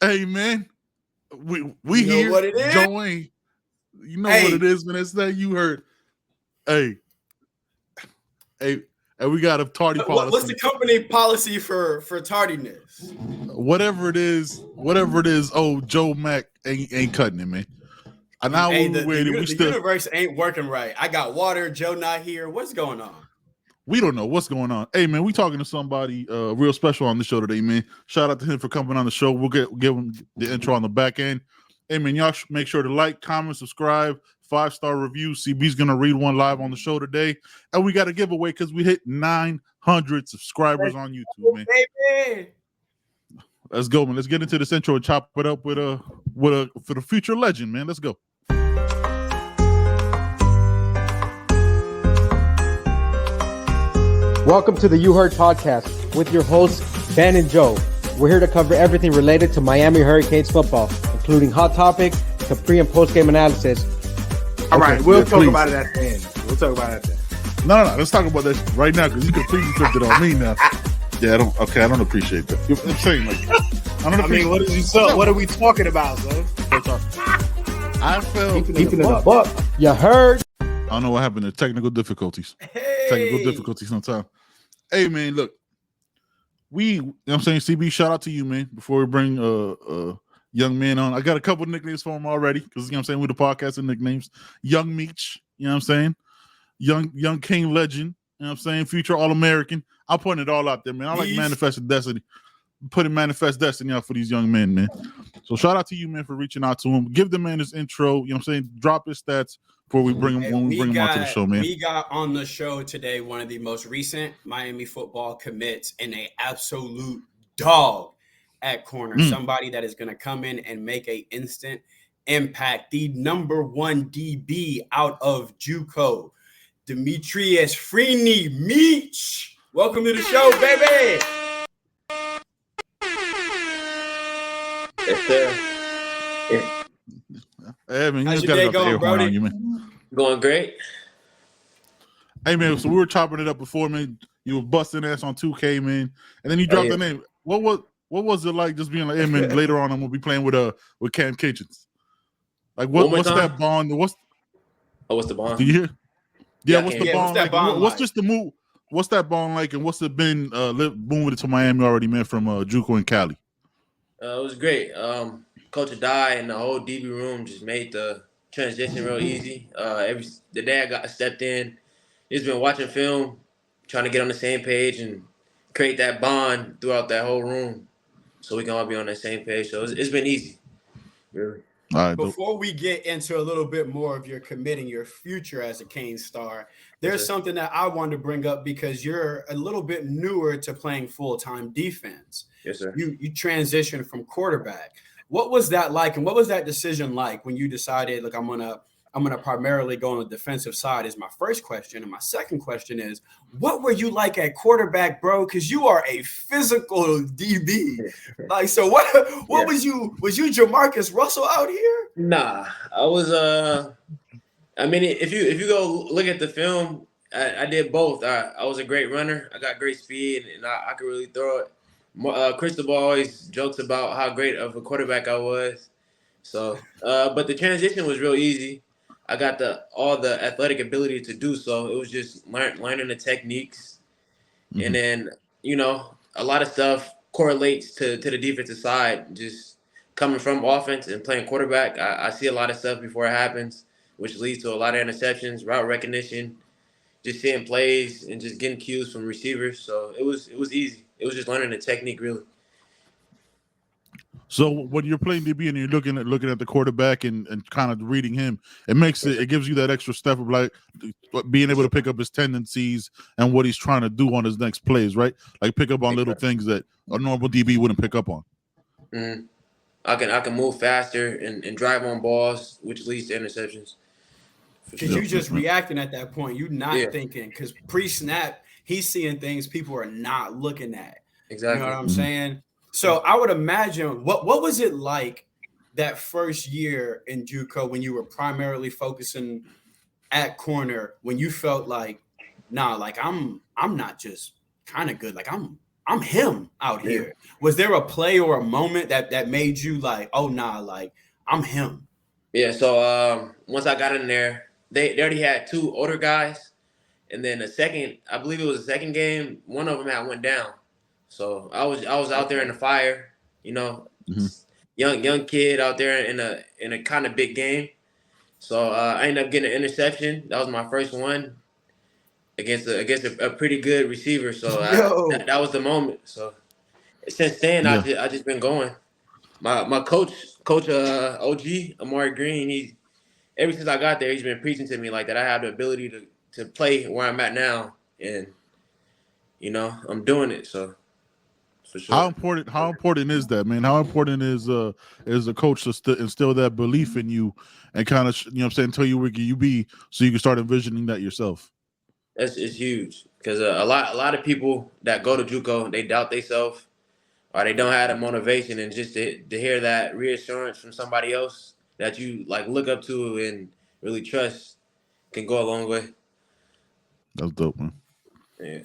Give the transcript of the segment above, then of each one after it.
Hey, man, we You know here. what it is? Join. You know what it is, man. It's that you heard. Hey, and we got a tardy policy. What's the company policy for tardiness? Whatever it is. Oh, Joe Mack ain't cutting it, man. And now the universe ain't working right. I got water. Joe not here. What's going on? We don't know what's going on. Hey, man, we talking to somebody real special on the show today, man. Shout out to him for coming on the show. We'll give him the intro on the back end. Hey, man, y'all make sure to like, comment, subscribe, 5-star review. CB's going to read one live on the show today. And we got a giveaway because we hit 900 subscribers on YouTube, man. Baby. Let's go, man. Let's get into this intro and chop it up for the future legend, man. Let's go. Welcome to the You Heard podcast with your hosts, Ben and Joe. We're here to cover everything related to Miami Hurricanes football, including hot topics to pre- and post-game analysis. All right, we'll talk about it at the end. We'll talk about it at the end. No. Let's talk about this right now because you completely flipped it on me now. Yeah, I don't appreciate that. I'm saying, like, what are we talking about, son? I felt keeping it a buck. You heard? I don't know what happened to technical difficulties. Technical difficulties sometimes. Hey, man, look. You know what I'm saying? CB, shout out to you, man. Before we bring young man on, I got a couple nicknames for him already because, you know what I'm saying, with the podcast and nicknames. Young Meech, you know what I'm saying? Young King Legend, you know what I'm saying? Future All-American. I'll put it all out there, man. I like manifesting destiny. Putting manifest destiny out for these young men, man. So shout out to you, man, for reaching out to him. Give the man his intro, you know what I'm saying? Drop his stats before we bring him onto the show, man. We got on the show today one of the most recent Miami football commits and an absolute dog at corner. Somebody that is going to come in and make an instant impact. The number one DB out of JUCO, Demetrius Freeney Jr. Welcome to the show, baby. Yes, sir. Hey, man, how's your day going, Brody? You, man. Going great. Hey, man, so we were chopping it up before, man. You were busting ass on 2K, man, and then you dropped the name. What was it like just being like, hey, man, later on I'm gonna be playing with Cam Kitchens? Like, what's that bond? What's the bond? Do you hear? Yeah, what's the bond? What's that bond what's like? just the move? What's that bond like, and what's it been moving it to Miami already, man, from JUCO and Cali? It was great. Coach Adai and the whole DB room just made the transition real easy. The day I got stepped in, just been watching film, trying to get on the same page and create that bond throughout that whole room, so we can all be on the same page. So it's been easy, really. All right, before we get into a little bit more of your committing your future as a Cane star, there's something that I wanted to bring up because you're a little bit newer to playing full-time defense. Yes, sir. You transitioned from quarterback. What was that like, and what was that decision like when you decided, look, I'm gonna primarily go on the defensive side? Is my first question, and my second question is, what were you like at quarterback, bro? Because you are a physical DB. Like, so what was you? Was you Jamarcus Russell out here? Nah, I was. I mean, if you go look at the film, I did both. I was a great runner. I got great speed, and I could really throw it. Cristobal always jokes about how great of a quarterback I was. So, but the transition was real easy. I got all the athletic ability to do so. It was just learning the techniques. And then, a lot of stuff correlates to the defensive side. Just coming from offense and playing quarterback, I see a lot of stuff before it happens, which leads to a lot of interceptions, route recognition, just seeing plays and just getting cues from receivers. So it was easy. It was just learning the technique, really. So when you're playing DB and you're looking at the quarterback and kind of reading him, it gives you that extra step of like being able to pick up his tendencies and what he's trying to do on his next plays, right? Like pick up on little things that a normal DB wouldn't pick up on. Mm-hmm. I can move faster and drive on balls, which leads to interceptions. Because you just reacting at that point. You're not thinking, because pre-snap, he's seeing things people are not looking at. Exactly. You know what I'm saying? So I would imagine, what was it like that first year in JUCO when you were primarily focusing at corner, when you felt like, nah, like I'm not just kind of good, like I'm I'm him out here. Was there a play or a moment that made you like, oh nah, like I'm him? Yeah. So once I got in there, they already had 2 older guys, and then I believe it was the second game, one of them had went down. So I was out there in the fire, you know, young kid out there in a kind of big game. So I ended up getting an interception. That was my first one against a pretty good receiver. So that was the moment. So since then, I just been going. My coach OG Amari Green. Ever since I got there, he's been preaching to me like that. I have the ability to play where I'm at now, and I'm doing it. So for sure. How important is that, man? How important is a coach to instill that belief in you and kind of tell you where you be so you can start envisioning that yourself? It's huge because a lot of people that go to JUCO, they doubt themselves or they don't have the motivation, and just to hear that reassurance from somebody else that you like look up to and really trust can go a long way. That's dope, man. Yeah.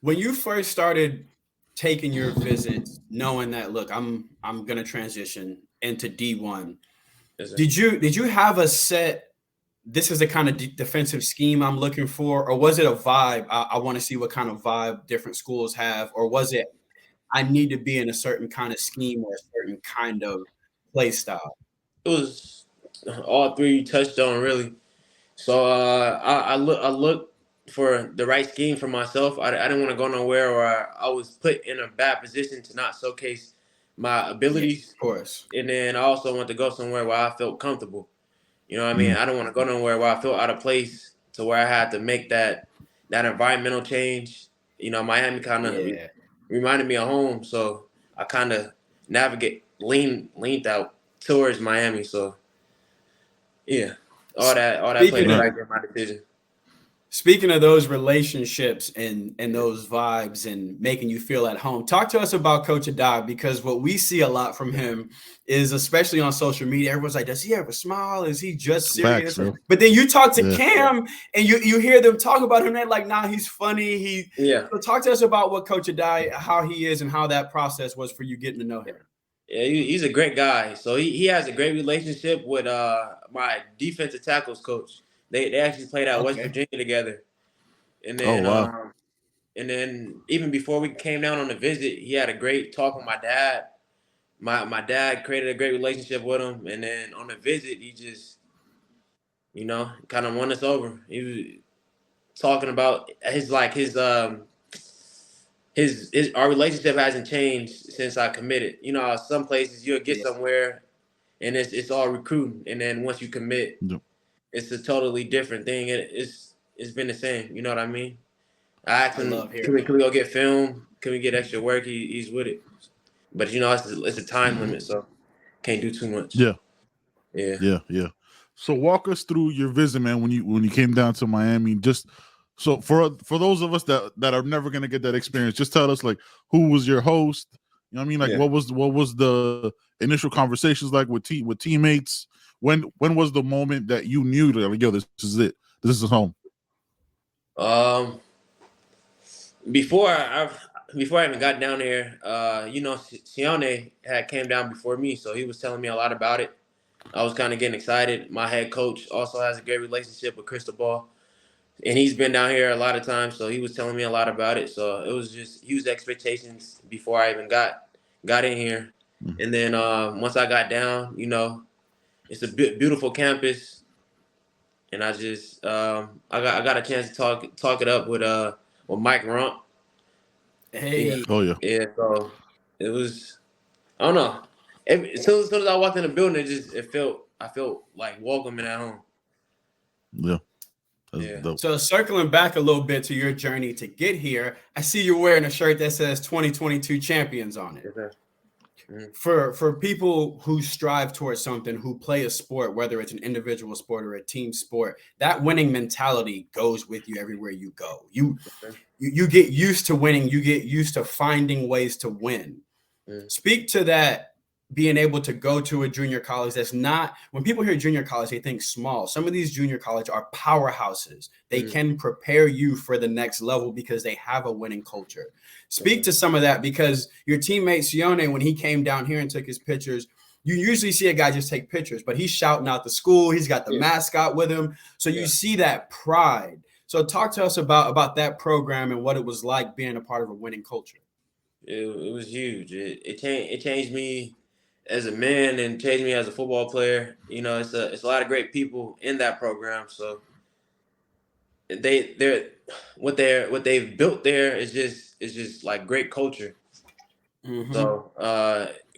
When you first started taking your visits, knowing that look, I'm gonna transition into D1, did you have a set? This is the kind of defensive scheme I'm looking for, or was it a vibe? I want to see what kind of vibe different schools have, or was it I need to be in a certain kind of scheme or a certain kind of play style? It was all 3 touched on really. So I looked for the right scheme for myself. I didn't want to go nowhere where I was put in a bad position to not showcase my abilities. Yeah, of course. And then I also want to go somewhere where I felt comfortable. You know what I mean? I don't want to go nowhere where I feel out of place to where I had to make that environmental change. Miami kind of reminded me of home, so I kind of leaned out towards Miami. So yeah, all that played a factor in my decision. Speaking of those relationships and those vibes and making you feel at home, talk to us about Coach Adai, because what we see a lot from him is, especially on social media, everyone's like, does he ever smile? Is he just serious? But then you talk to Cam and you hear them talk about him, they're like, nah, he's funny. So talk to us about what Coach Adai, how he is and how that process was for you getting to know him. Yeah, he's a great guy. So he has a great relationship with my defensive tackles coach. They actually played at West Virginia together. And then and then even before we came down on the visit, he had a great talk with my dad. My dad created a great relationship with him. And then on the visit, he just, kind of won us over. He was talking about our relationship hasn't changed since I committed. Some places you'll get somewhere and it's all recruiting. And then once you commit, it's a totally different thing. It's been the same. You know what I mean? I asked him, can we go get film? Can we get extra work? He's with it. But, it's a time limit, so can't do too much. Yeah. So walk us through your visit, man, when you came down to Miami. Just so for those of us that are never going to get that experience, just tell us, like, who was your host? You know what I mean? Like, what was the initial conversations like with teammates? When was the moment that you knew that, like, yo, this is it. This is home? Before I even got down here, Sione had came down before me, so he was telling me a lot about it. I was kind of getting excited. My head coach also has a great relationship with Cristobal, and he's been down here a lot of times, so he was telling me a lot about it. So it was just huge expectations before I even got in here. And then once I got down, it's a beautiful campus, and I just I got a chance to talk it up with Mike Rump. Hey, yeah. So it was, I don't know. As soon as I walked in the building, I felt like welcoming at home. Yeah. That's dope. So circling back a little bit to your journey to get here, I see you're wearing a shirt that says 2022 champions on it. For people who strive towards something, who play a sport, whether it's an individual sport or a team sport, that winning mentality goes with you everywhere you go. You get used to winning. You get used to finding ways to win. Speak to that being able to go to a junior college that's not, when people hear junior college, they think small. Some of these junior college are powerhouses. They can prepare you for the next level because they have a winning culture. Speak to some of that, because your teammate Sione, when he came down here and took his pictures, you usually see a guy just take pictures, but he's shouting out the school. He's got the mascot with him. So you see that pride. So talk to us about that program and what it was like being a part of a winning culture. It was huge. It changed me as a man and changed me as a football player. You know, it's a lot of great people in that program. So what they've built there is just like great culture. So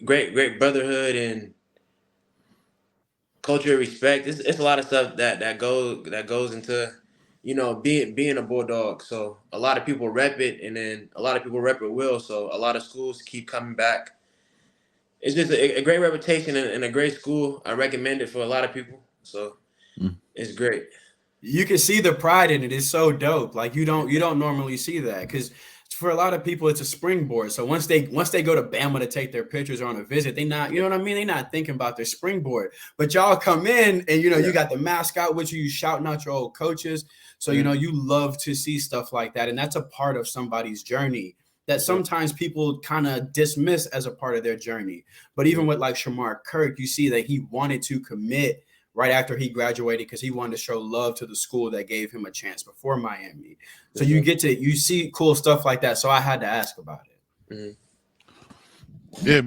great brotherhood and culture of respect. It's a lot of stuff that goes into, you know, being a Bulldog. So a lot of people rep it, and then a lot of people rep it well. So a lot of schools keep coming back. It's just a great reputation and a great school. I recommend it for a lot of people. So it's great. You can see the pride in it. It's so dope. Like you don't normally see that, because for a lot of people it's a springboard. So once they go to Bama to take their pictures or on a visit, they not, you know what I mean? They're not thinking about their springboard. But y'all come in and you got the mascot with you shouting out your old coaches. So you love to see stuff like that, and that's a part of somebody's journey that sometimes people kind of dismiss as a part of their journey. But even with like Shamar Kirk, you see that he wanted to commit right after he graduated because he wanted to show love to the school that gave him a chance before Miami. So you see cool stuff like that. So I had to ask about it. Yeah,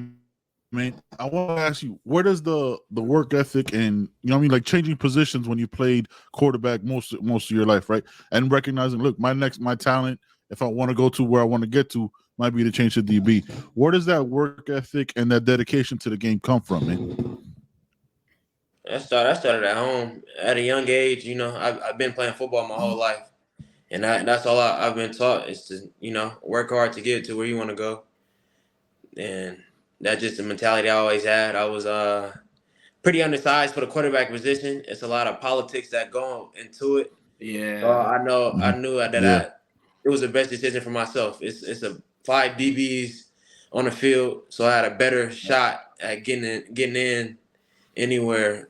man. I want to ask you, where does the work ethic and, you know what I mean, like changing positions when you played quarterback most of your life, right? And recognizing, look, my talent, if I want to go to where I want to get to, might be to change to DB. Where does that work ethic and that dedication to the game come from, man? I started at home at a young age. You know, I've been playing football my whole life, and that's all I've been taught is to, you know, work hard to get to where you want to go. And that's just the mentality I always had. I was pretty undersized for the quarterback position. It's a lot of politics that go into it. Yeah. So I knew that it was the best decision for myself. It's a 5 DBs on the field, so I had a better shot at getting in anywhere.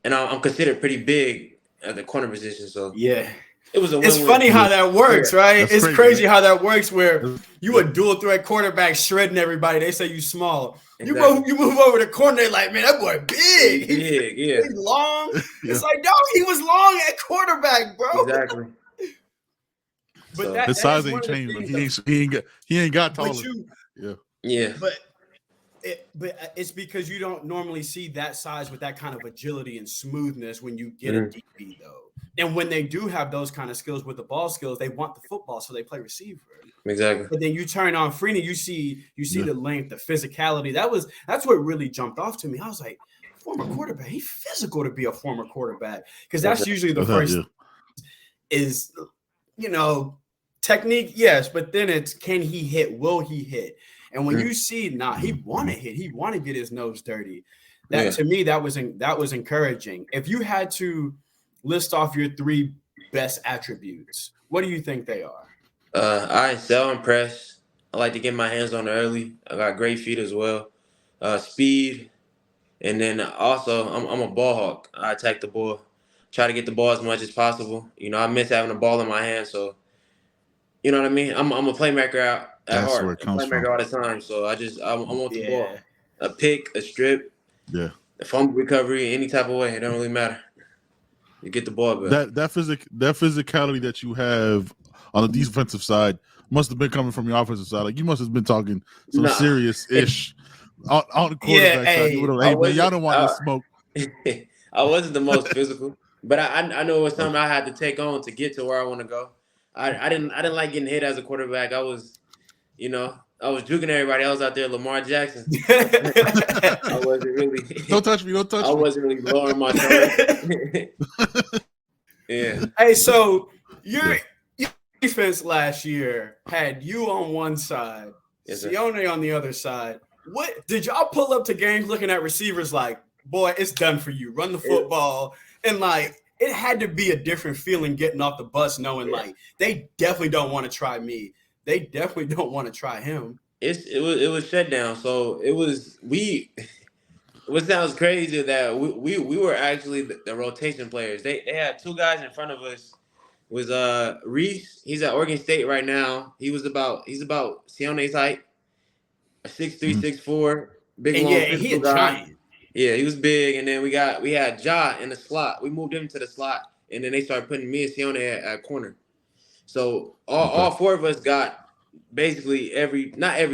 And I'm considered pretty big at the corner position, so yeah, it was a It's win-win. funny how that works, right? That's It's crazy how that works where you a dual threat quarterback shredding everybody. They say you small. Exactly. You move over the corner, they're like, man, that boy big. Big, yeah. He's long. It's like, dog, he was long at quarterback, bro. Exactly. But So, that His is size one ain't of the changed, but things he ain't got taller. yeah. But it's because you don't normally see that size with that kind of agility and smoothness when you get a DB, though. And when they do have those kind of skills with the ball skills, they want the football, so they play receiver. Exactly. But then you turn on Freeney, you see the length, the physicality. That's what really jumped off to me. I was like, former quarterback, he's physical to be a former quarterback, because that's usually the first is, you know, technique, yes, but then it's can he hit? Will he hit? And when you see, he want to hit, he want to get his nose dirty. That to me, that was encouraging. If you had to list off your 3 best attributes, what do you think they are? I excel in press. I like to get my hands on it early. I got great feet as well. Speed, and then also I'm a ball hawk. I attack the ball, try to get the ball as much as possible. You know, I miss having the ball in my hand, so you know what I mean. I'm a playmaker at That's heart. where it comes playmaker from. all the time. So I want the ball, a pick, a strip, a fumble recovery, any type of way. It don't really matter. You get the ball back. That physicality that you have on the defensive side must have been coming from your offensive side. Like you must have been talking some serious-ish on the quarterback side. You would have, man, y'all don't want to smoke. I wasn't the most physical, but I know it was something I had to take on to get to where I want to go. I didn't like getting hit as a quarterback. I was juking everybody. I was out there Lamar Jackson. I wasn't really. Don't touch me. I wasn't really lowering my tone. Yeah. Hey, so your defense last year had you on one side, Sione on the other side. What did y'all pull up to games looking at receivers like, boy, it's done for you. Run the football. And like, it had to be a different feeling getting off the bus knowing like they definitely don't want to try me. They definitely don't want to try him. It was shut down. So it was what sounds crazy is that we were actually the rotation players. They had two guys in front of us. Was Reese? He's at Oregon State right now. He's about Sione's height, a 6'3", 6'4", big long he a guy. giant. Yeah, he was big. And then we had Ja in the slot. We moved him to the slot, and then they started putting me and Sione at corner. So all four of us got basically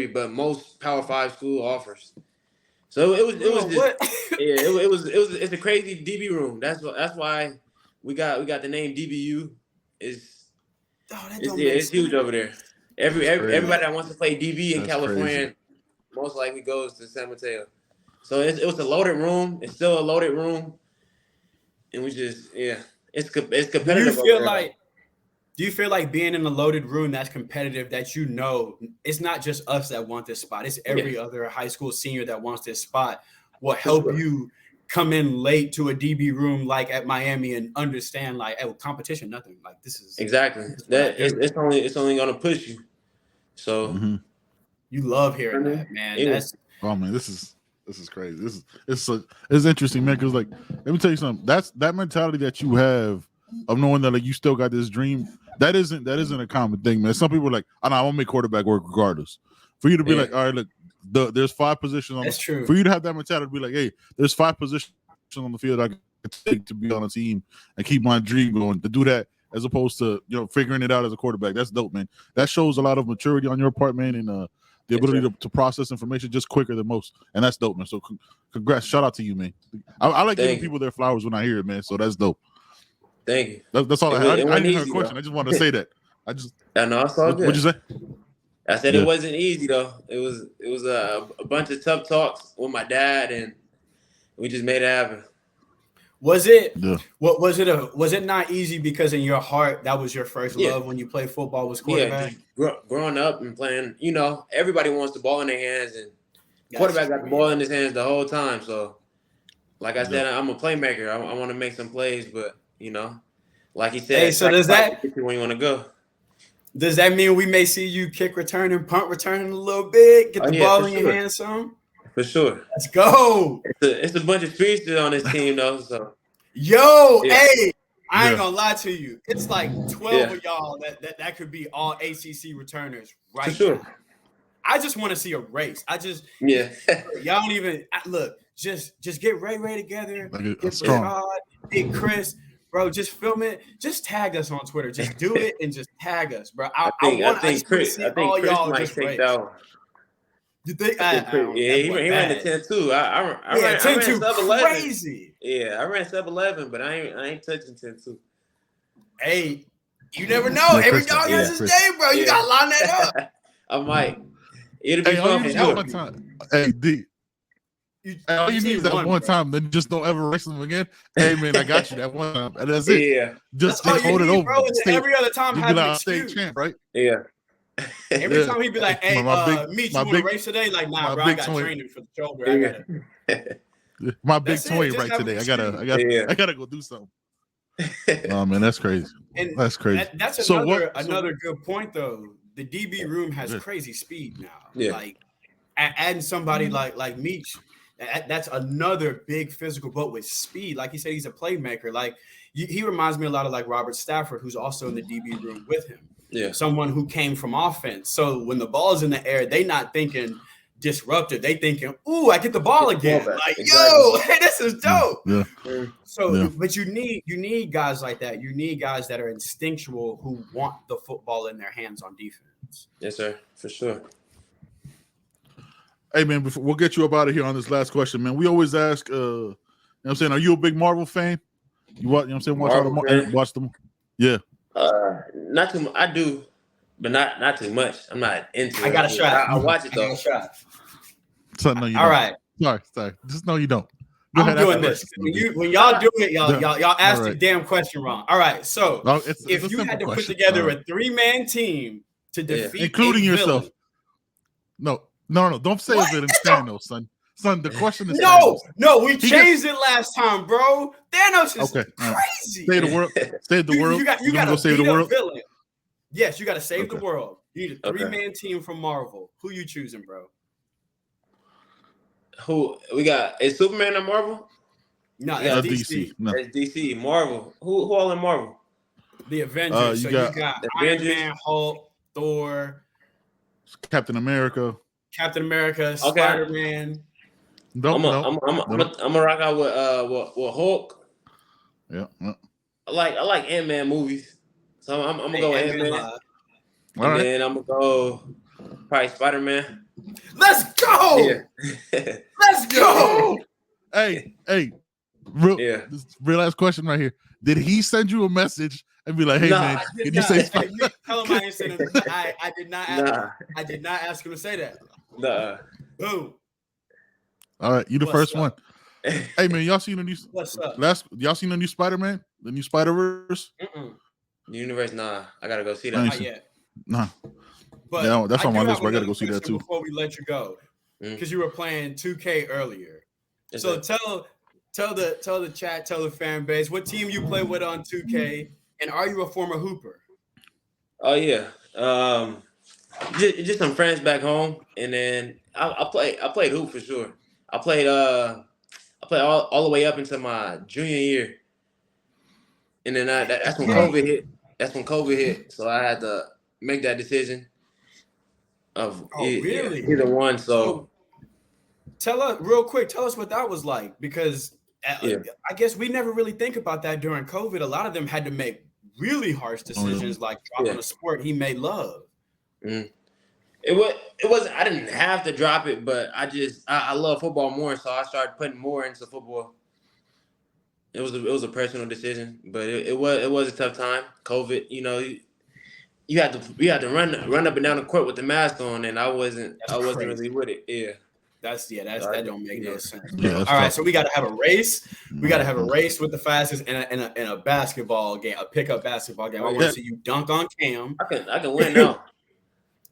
but most Power 5 school offers. So it's a crazy DB room. That's why we got the name DBU. It's huge over there. Everybody that wants to play DB in California most likely goes to San Mateo. So it was a loaded room. It's still a loaded room, and we just it's competitive. Do you feel like being in a loaded room that's competitive, that it's not just us that want this spot, it's every other high school senior that wants this spot, will help you come in late to a DB room like at Miami and understand competition, nothing like this is exactly that. It's only gonna push you. So you love hearing that, man. This is crazy. It's interesting, man. Because let me tell you something. That mentality that you have of knowing that you still got this dream. That isn't a common thing, man. Some people are like, I won't make quarterback work regardless. For you to be like, all right, look, there's 5 positions on. That's true. For you to have that mentality to be like, hey, there's 5 positions on the field I can take to be on a team and keep my dream going. To do that as opposed to figuring it out as a quarterback, that's dope, man. That shows a lot of maturity on your part, man, and the ability to process information just quicker than most, and that's dope, man. So congrats, shout out to you, man. I like giving people their flowers when I hear it, man. So that's dope. Thank you. That's all. I didn't have a question. I just wanted to say that. I know. I saw good. What'd you say? I said it wasn't easy though. It was a bunch of tough talks with my dad, and we just made it happen. Was it? Yeah. What was it? Was it not easy because in your heart that was your first love when you played football, was quarterback? Yeah, growing up and playing. Everybody wants the ball in their hands, and quarterback got the ball in his hands the whole time. So, like I said, I'm a playmaker. I want to make some plays, but. Like he said, hey, so does that when you want to go? Does that mean we may see you kick returning, punt returning a little bit, get the ball in your hands some? For sure. Let's go. It's a bunch of speedsters on this team though. So hey, I ain't gonna lie to you. It's like 12 of y'all that could be all ACC returners right for sure. now. I just want to see a race. y'all don't even look. Just get Ray together. Get Rashad, Big Chris. Bro, just film it. Just tag us on Twitter. Just do it and just tag us, bro. I think Chris might take that one. You think? He ran the 10-2. I ran 10-2. Crazy. Yeah, I ran sub-11, but I ain't touching 10-2. Hey, you never know. Every dog has his day, bro. You gotta line that up. I might. It'll be fun. One time. Hey, D. All you need is that one time, then just don't ever race them again. Hey man, I got you that one time, and that's it. Yeah, just hold it over. Bro, every other time, have an state champ, right? Yeah. Every time he'd be like, "Hey, Meech, you want to race today?" Like, nah, bro, I got training for the shoulder. I gotta. My big toy right today. I gotta go do something. Oh man, that's crazy. That's crazy. That's another good point though. The DB room has crazy speed now. Yeah. Like adding somebody like Meech. That's another big physical, but with speed. Like he said, he's a playmaker. Like he reminds me a lot of like Robert Stafford, who's also in the DB room with him. Yeah, someone who came from offense. So when the ball's in the air, they not thinking disruptive. They thinking, "Ooh, I get the ball again!" Like, yo, hey, this is dope. Yeah. So, but you need guys like that. You need guys that are instinctual who want the football in their hands on defense. Yes, sir, for sure. Hey man, we'll get you up out of here on this last question, man. We always ask, you know what I'm saying, are you a big Marvel fan? You know what I'm saying? Watch them. Yeah. Not too much. I do, but not too much. I'm not into it. I got a shot. I watch it though. So no, you all don't. Right. Sorry. Just no, you don't. I'm doing this. When y'all do it, y'all ask the damn question wrong. All right. So if you had to put together a 3-man team to defeat, including yourself. No, don't say a villain. Thanos, son. Son, the question is no. We changed it last time, bro. Thanos is crazy. Save the world. Save the world. You got to go save the world. Villain. Yes, you got to save the world. You need a 3-man team from Marvel. Who you choosing, bro? Who we got? Is Superman or Marvel? No, that's DC. No. That's DC. Marvel. Who all in Marvel? The Avengers. You You got got the Iron Avengers. Man, Hulk, Thor, Captain America. Spider-Man. I'm gonna rock out with Hulk. Yeah. I like Ant-Man movies, so I'm gonna go with Ant-Man. And then I'm gonna go probably Spider-Man. Let's go. Yeah. Let's go. Hey, real last question right here. Did he send you a message and be like, "Hey man, can you say Spider-Man?" Tell him I didn't send him. I did not. I did not ask him to say that. Nah. Boom. All right, you the first one. Hey man, y'all seen the new? What's up? Y'all seen the new Spider-Man? The new Spider-Verse? The universe? Nah, I gotta go see that. Not yet. Nah. But yeah, that's on my list. But I gotta go question see that too. Before we let you go, because you were playing 2K earlier. So tell the chat, tell the fan base what team you play with on 2K, and are you a former hooper? Oh yeah, just some friends back home, and then I played hoop for sure. I played all the way up into my junior year, and then that's when COVID hit. That's when COVID hit, so I had to make that decision of either one. So tell us real quick. Tell us what that was like, because I guess we never really think about that during COVID. A lot of them had to make really harsh decisions, like dropping a sport he may love. It was I didn't have to drop it, but I love football more, so I started putting more into football. It was a personal decision, but it was a tough time. COVID, you had to run up and down the court with the mask on, and I wasn't really with it. Yeah. That don't make no sense. Yeah, all right, so we got to have a race. We got to have a race with the fastest in a basketball game, a pickup basketball game. I want to see you dunk on Cam. I can win now.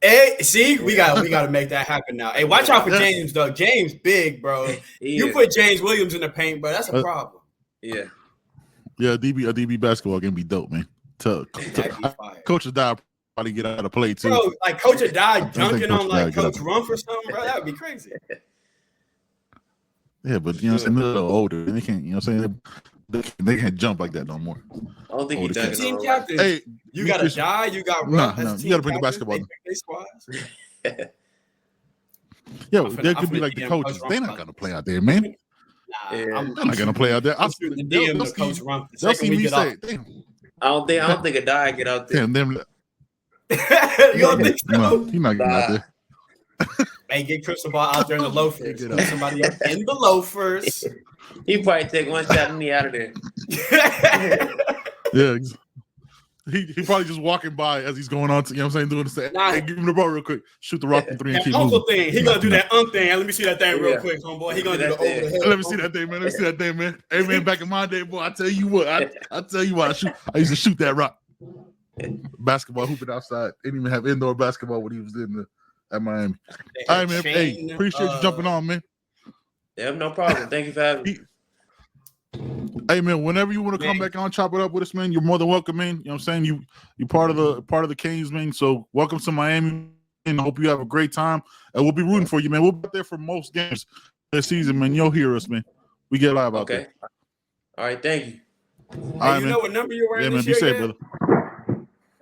Hey, see, we got to make that happen now. Hey, watch out for James though. James big, bro. You put James Williams in the paint, bro. That's a problem. Yeah. Yeah, a DB basketball game be dope, man. Coach Adai probably get out of play too. Bro, like Coach Adai dunking on like Coach Rumph or something, bro. That would be crazy. Yeah, but you know what I'm saying, they're a little older. They can't, you know what I'm saying, they can't jump like that no more. I don't think he's team captain. Hey, you got Adai, you got Rumph. No, you got to bring the basketball. Yo, they could be like the coaches. They're not gonna play out there, man. I'm not gonna play out there. I'm shooting the DM to Coach Rumph. They'll see me say, damn. I don't think Adai get out there. Damn, you don't think so? No, he's not getting out there. Hey, get Crystal Ball out there in the loafers. Put somebody up in the loafers. He probably take one shot and me out of there. Yeah. He probably just walking by as he's going on to, you know what I'm saying, doing the same. Hey, give him the ball real quick. Shoot the rock from 3 and keep moving. Thing. He gonna do that thing. Let me see that thing real quick, homeboy. He gonna do the overhead. Let me see that thing, man. Hey, man, back in my day, boy, I tell you what. I tell you what, I used to shoot that rock. Basketball, hooping outside. Didn't even have indoor basketball when he was at Miami. All right, man. Hey, appreciate you jumping on, man. Yeah, no problem. Thank you for having me. Hey man, whenever you want to come back on, chop it up with us, man. You're more than welcome, man. You know what I'm saying? You're part of the Canes, man. So welcome to Miami, and I hope you have a great time. And we'll be rooting for you, man. We'll be there for most games this season, man. You'll hear us, man. We get live out there. All right, thank you. All right, you know what number you're wearing? Yeah, man. Be safe, brother.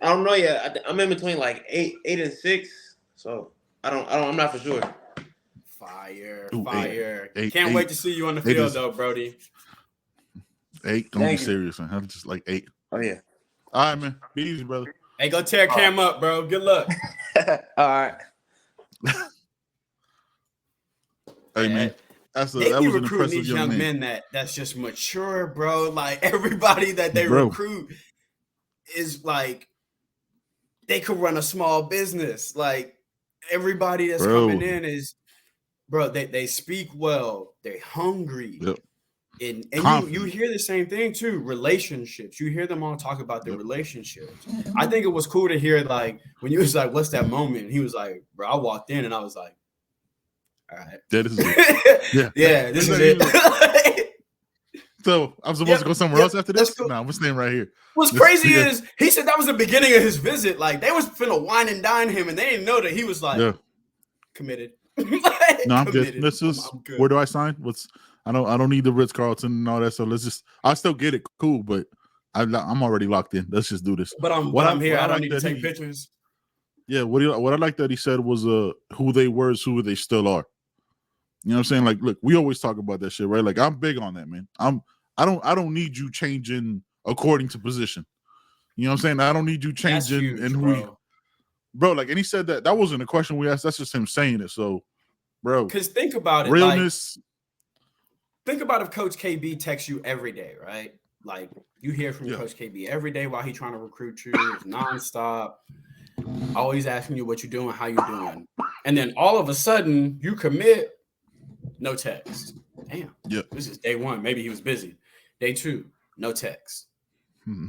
I don't know yet. I'm in between like 8 and 6, so I'm not for sure. Fire. Can't wait to see you on the field, though, Brody. 8, don't be serious, man. I'm just like 8. Oh yeah. All right, man. Be easy, brother. Hey, go tear Cam up, bro. Good luck. All right. Hey, man. That was an impressive these young men that's just mature, bro. Like everybody that they recruit is like they could run a small business. Like everybody that's coming in is, bro. They speak well. They're hungry. Yep. And you hear the same thing too. Relationships. You hear them all talk about their relationships. I think it was cool to hear, like, when you was like, "What's that moment?" He was like, "Bro, I walked in and I was like, all right, yeah, this is it. Yeah, this is it." So I'm supposed to go somewhere else after this? No, we're staying right here. What's crazy is he said that was the beginning of his visit. Like they was finna wine and dine him, and they didn't know that he was like committed. Like, No, I'm good. committed. Let's just. I'm good. Where do I sign? I don't need the Ritz-Carlton and all that. So let's just. I still get it, cool, but I'm already locked in. Let's just do this. But I'm here. I don't need to take pictures. Yeah, what I like that he said was who they were is who they still are. You know what I'm saying? Like, look, we always talk about that shit, right? Like, I'm big on that, man. I don't need you changing according to position. You know what I'm saying? I don't need you changing huge, and who bro, like, and he said that wasn't a question we asked, that's just him saying it. So, bro, because think about it, realness. Think about if Coach KB texts you every day, right? Like, you hear from Coach KB every day while he's trying to recruit you, it's nonstop, always asking you what you're doing, how you're doing. And then all of a sudden you commit, no text. Damn. Yeah. This is day one. Maybe he was busy. Day two, no text. Mm-hmm.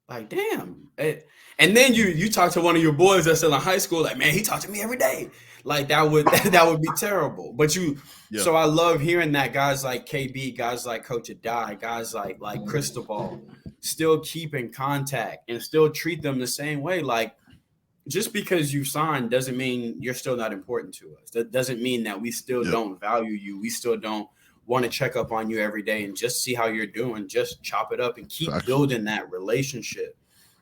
Like, damn. And then you talk to one of your boys that's still in high school, like, man, he talked to me every day. Like, that would be terrible. But so I love hearing that guys like KB, guys like Coach Adai, guys like Cristobal still keep in contact and still treat them the same way. Like, just because you signed doesn't mean you're still not important to us. That doesn't mean that we still don't value you. We still don't want to check up on you every day and just see how you're doing. Just chop it up and keep building that relationship.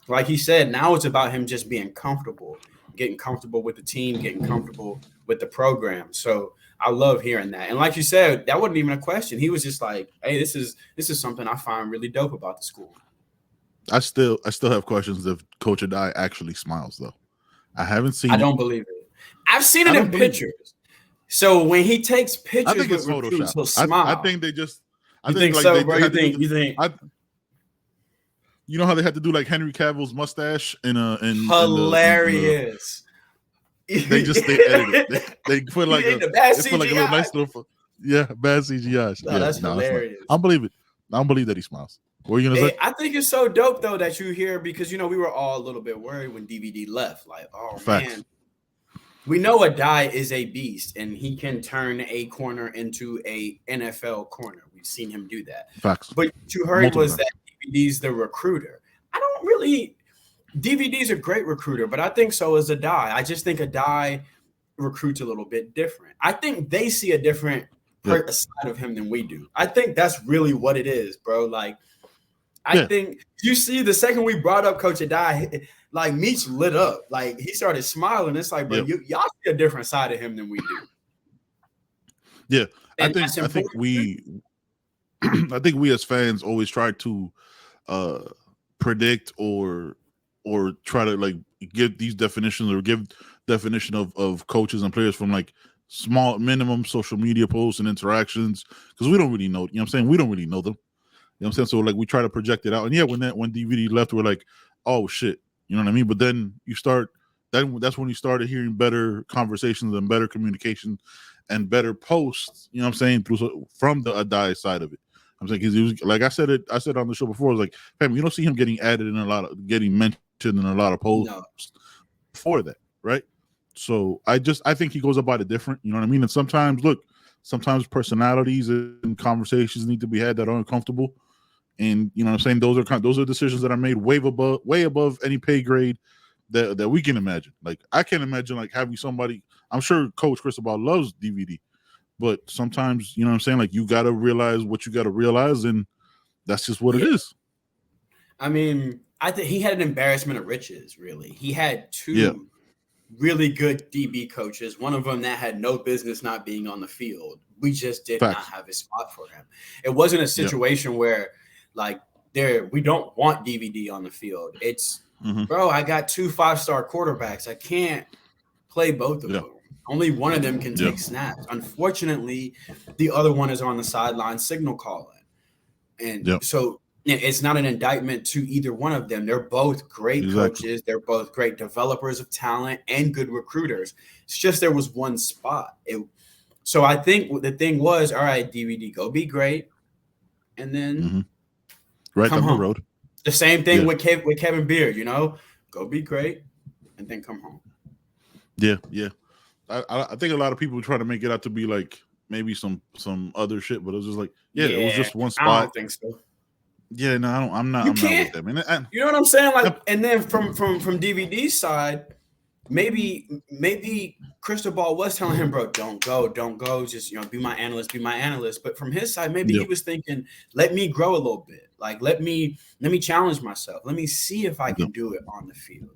Like he said, now it's about him just being comfortable, getting comfortable with the team, getting comfortable with the program. So I love hearing that. And like you said, that wasn't even a question. He was just like, hey, this is something I find really dope about the school. I still have questions if Coach Adai actually smiles, though. I haven't seen I don't believe it. I've seen it in pictures. So when he takes pictures, I think it's Photoshop. He'll smile. I think they just. You think so, bro? You think? You know how they had to do like Henry Cavill's mustache in hilarious. They edited it. They put like a little nice little bad CGI. No, that's hilarious. I don't believe it. I don't believe that he smiles. What are you gonna say? I think it's so dope though that you hear, because we were all a little bit worried when DVD left. Like, oh man, we know Adai is a beast and he can turn a corner into a NFL corner. We've seen him do that. Facts. But what you heard was that DVD's the recruiter. I don't really. DVD's a great recruiter, but I think so is Adai. I just think Adai recruits a little bit different. I think they see a different side of him than we do. I think that's really what it is, bro. Like, I think you see the second we brought up Coach Adai, like Meech lit up. Like, he started smiling. It's like, bro, y'all see a different side of him than we do. Yeah, and I think we as fans always try to predict or try to like give these definitions or give definition of coaches and players from like small minimum social media posts and interactions, because we don't really know. You know what I'm saying? We don't really know them. You know what I'm saying? So like we try to project it out. And when DVD left, we're like, oh shit. You know what I mean? But then that's when you started hearing better conversations and better communication and better posts, you know what I'm saying, from the Adai side of it. I'm saying, because he was, like I said on the show before, I was like, fam, you don't see him getting added in getting mentioned in a lot of posts for that, right? So I think he goes about it different, you know what I mean? And sometimes personalities and conversations need to be had that are uncomfortable. And you know what I'm saying? Those are decisions that are made way above any pay grade that we can imagine. Like, I can't imagine like having somebody. I'm sure Coach Cristobal loves DVD, but sometimes, you know what I'm saying, like, you got to realize what you got to realize, and that's just what it is. I mean, I think he had an embarrassment of riches, really. He had two really good DB coaches, one of them that had no business not being on the field. We just did not have a spot for him. It wasn't a situation where, like, we don't want DVD on the field. It's, bro, I got 2 5-star quarterbacks. I can't play both of them. Only one of them can take snaps. Unfortunately, the other one is on the sideline signal calling. And so it's not an indictment to either one of them. They're both great coaches. They're both great developers of talent and good recruiters. It's just there was one spot. So I think the thing was, all right, DVD, go be great. And then right come down home. The road. The same thing with Kevin Beard, go be great and then come home. Yeah. I think a lot of people try to make it out to be like maybe some other shit, but it was just like, it was just one spot. I don't think so. Yeah, no, I'm not with them. You know what I'm saying? Like, and then from DVD's side, maybe Cristobal was telling him, bro, don't go, just be my analyst. But from his side, maybe he was thinking, let me grow a little bit. Like let me challenge myself. Let me see if I can do it on the field.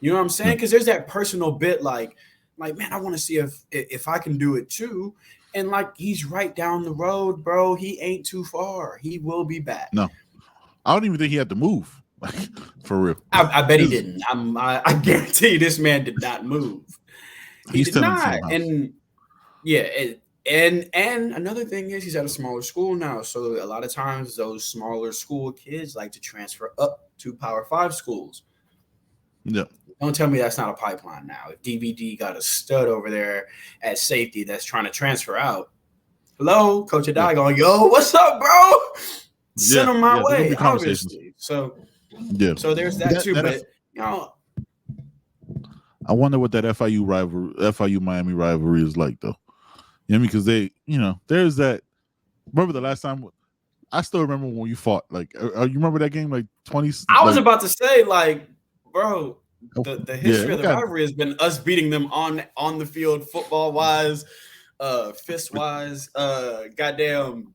You know what I'm saying? Because there's that personal bit, like man, I want to see if I can do it too. And like he's right down the road, bro. He ain't too far. He will be back. No, I don't even think he had to move. Like for real. I bet he didn't. I guarantee you this man did not move. He did not. And yeah, and another thing is he's at a smaller school now. So a lot of times those smaller school kids like to transfer up to Power 5 schools. Yeah. Don't tell me that's not a pipeline now. If DVD got a stud over there at safety that's trying to transfer out. Hello, Coach Adai going, yo, what's up, bro? Send him my way, obviously. So there's that too. But I wonder what that FIU Miami rivalry is like, though. You know, because they, there's that. Remember the last time? I still remember when you fought. Like, you remember that game? Like 20. I was about to say, like, bro. The history of the rivalry has been us beating them on the field, football wise, fist wise, goddamn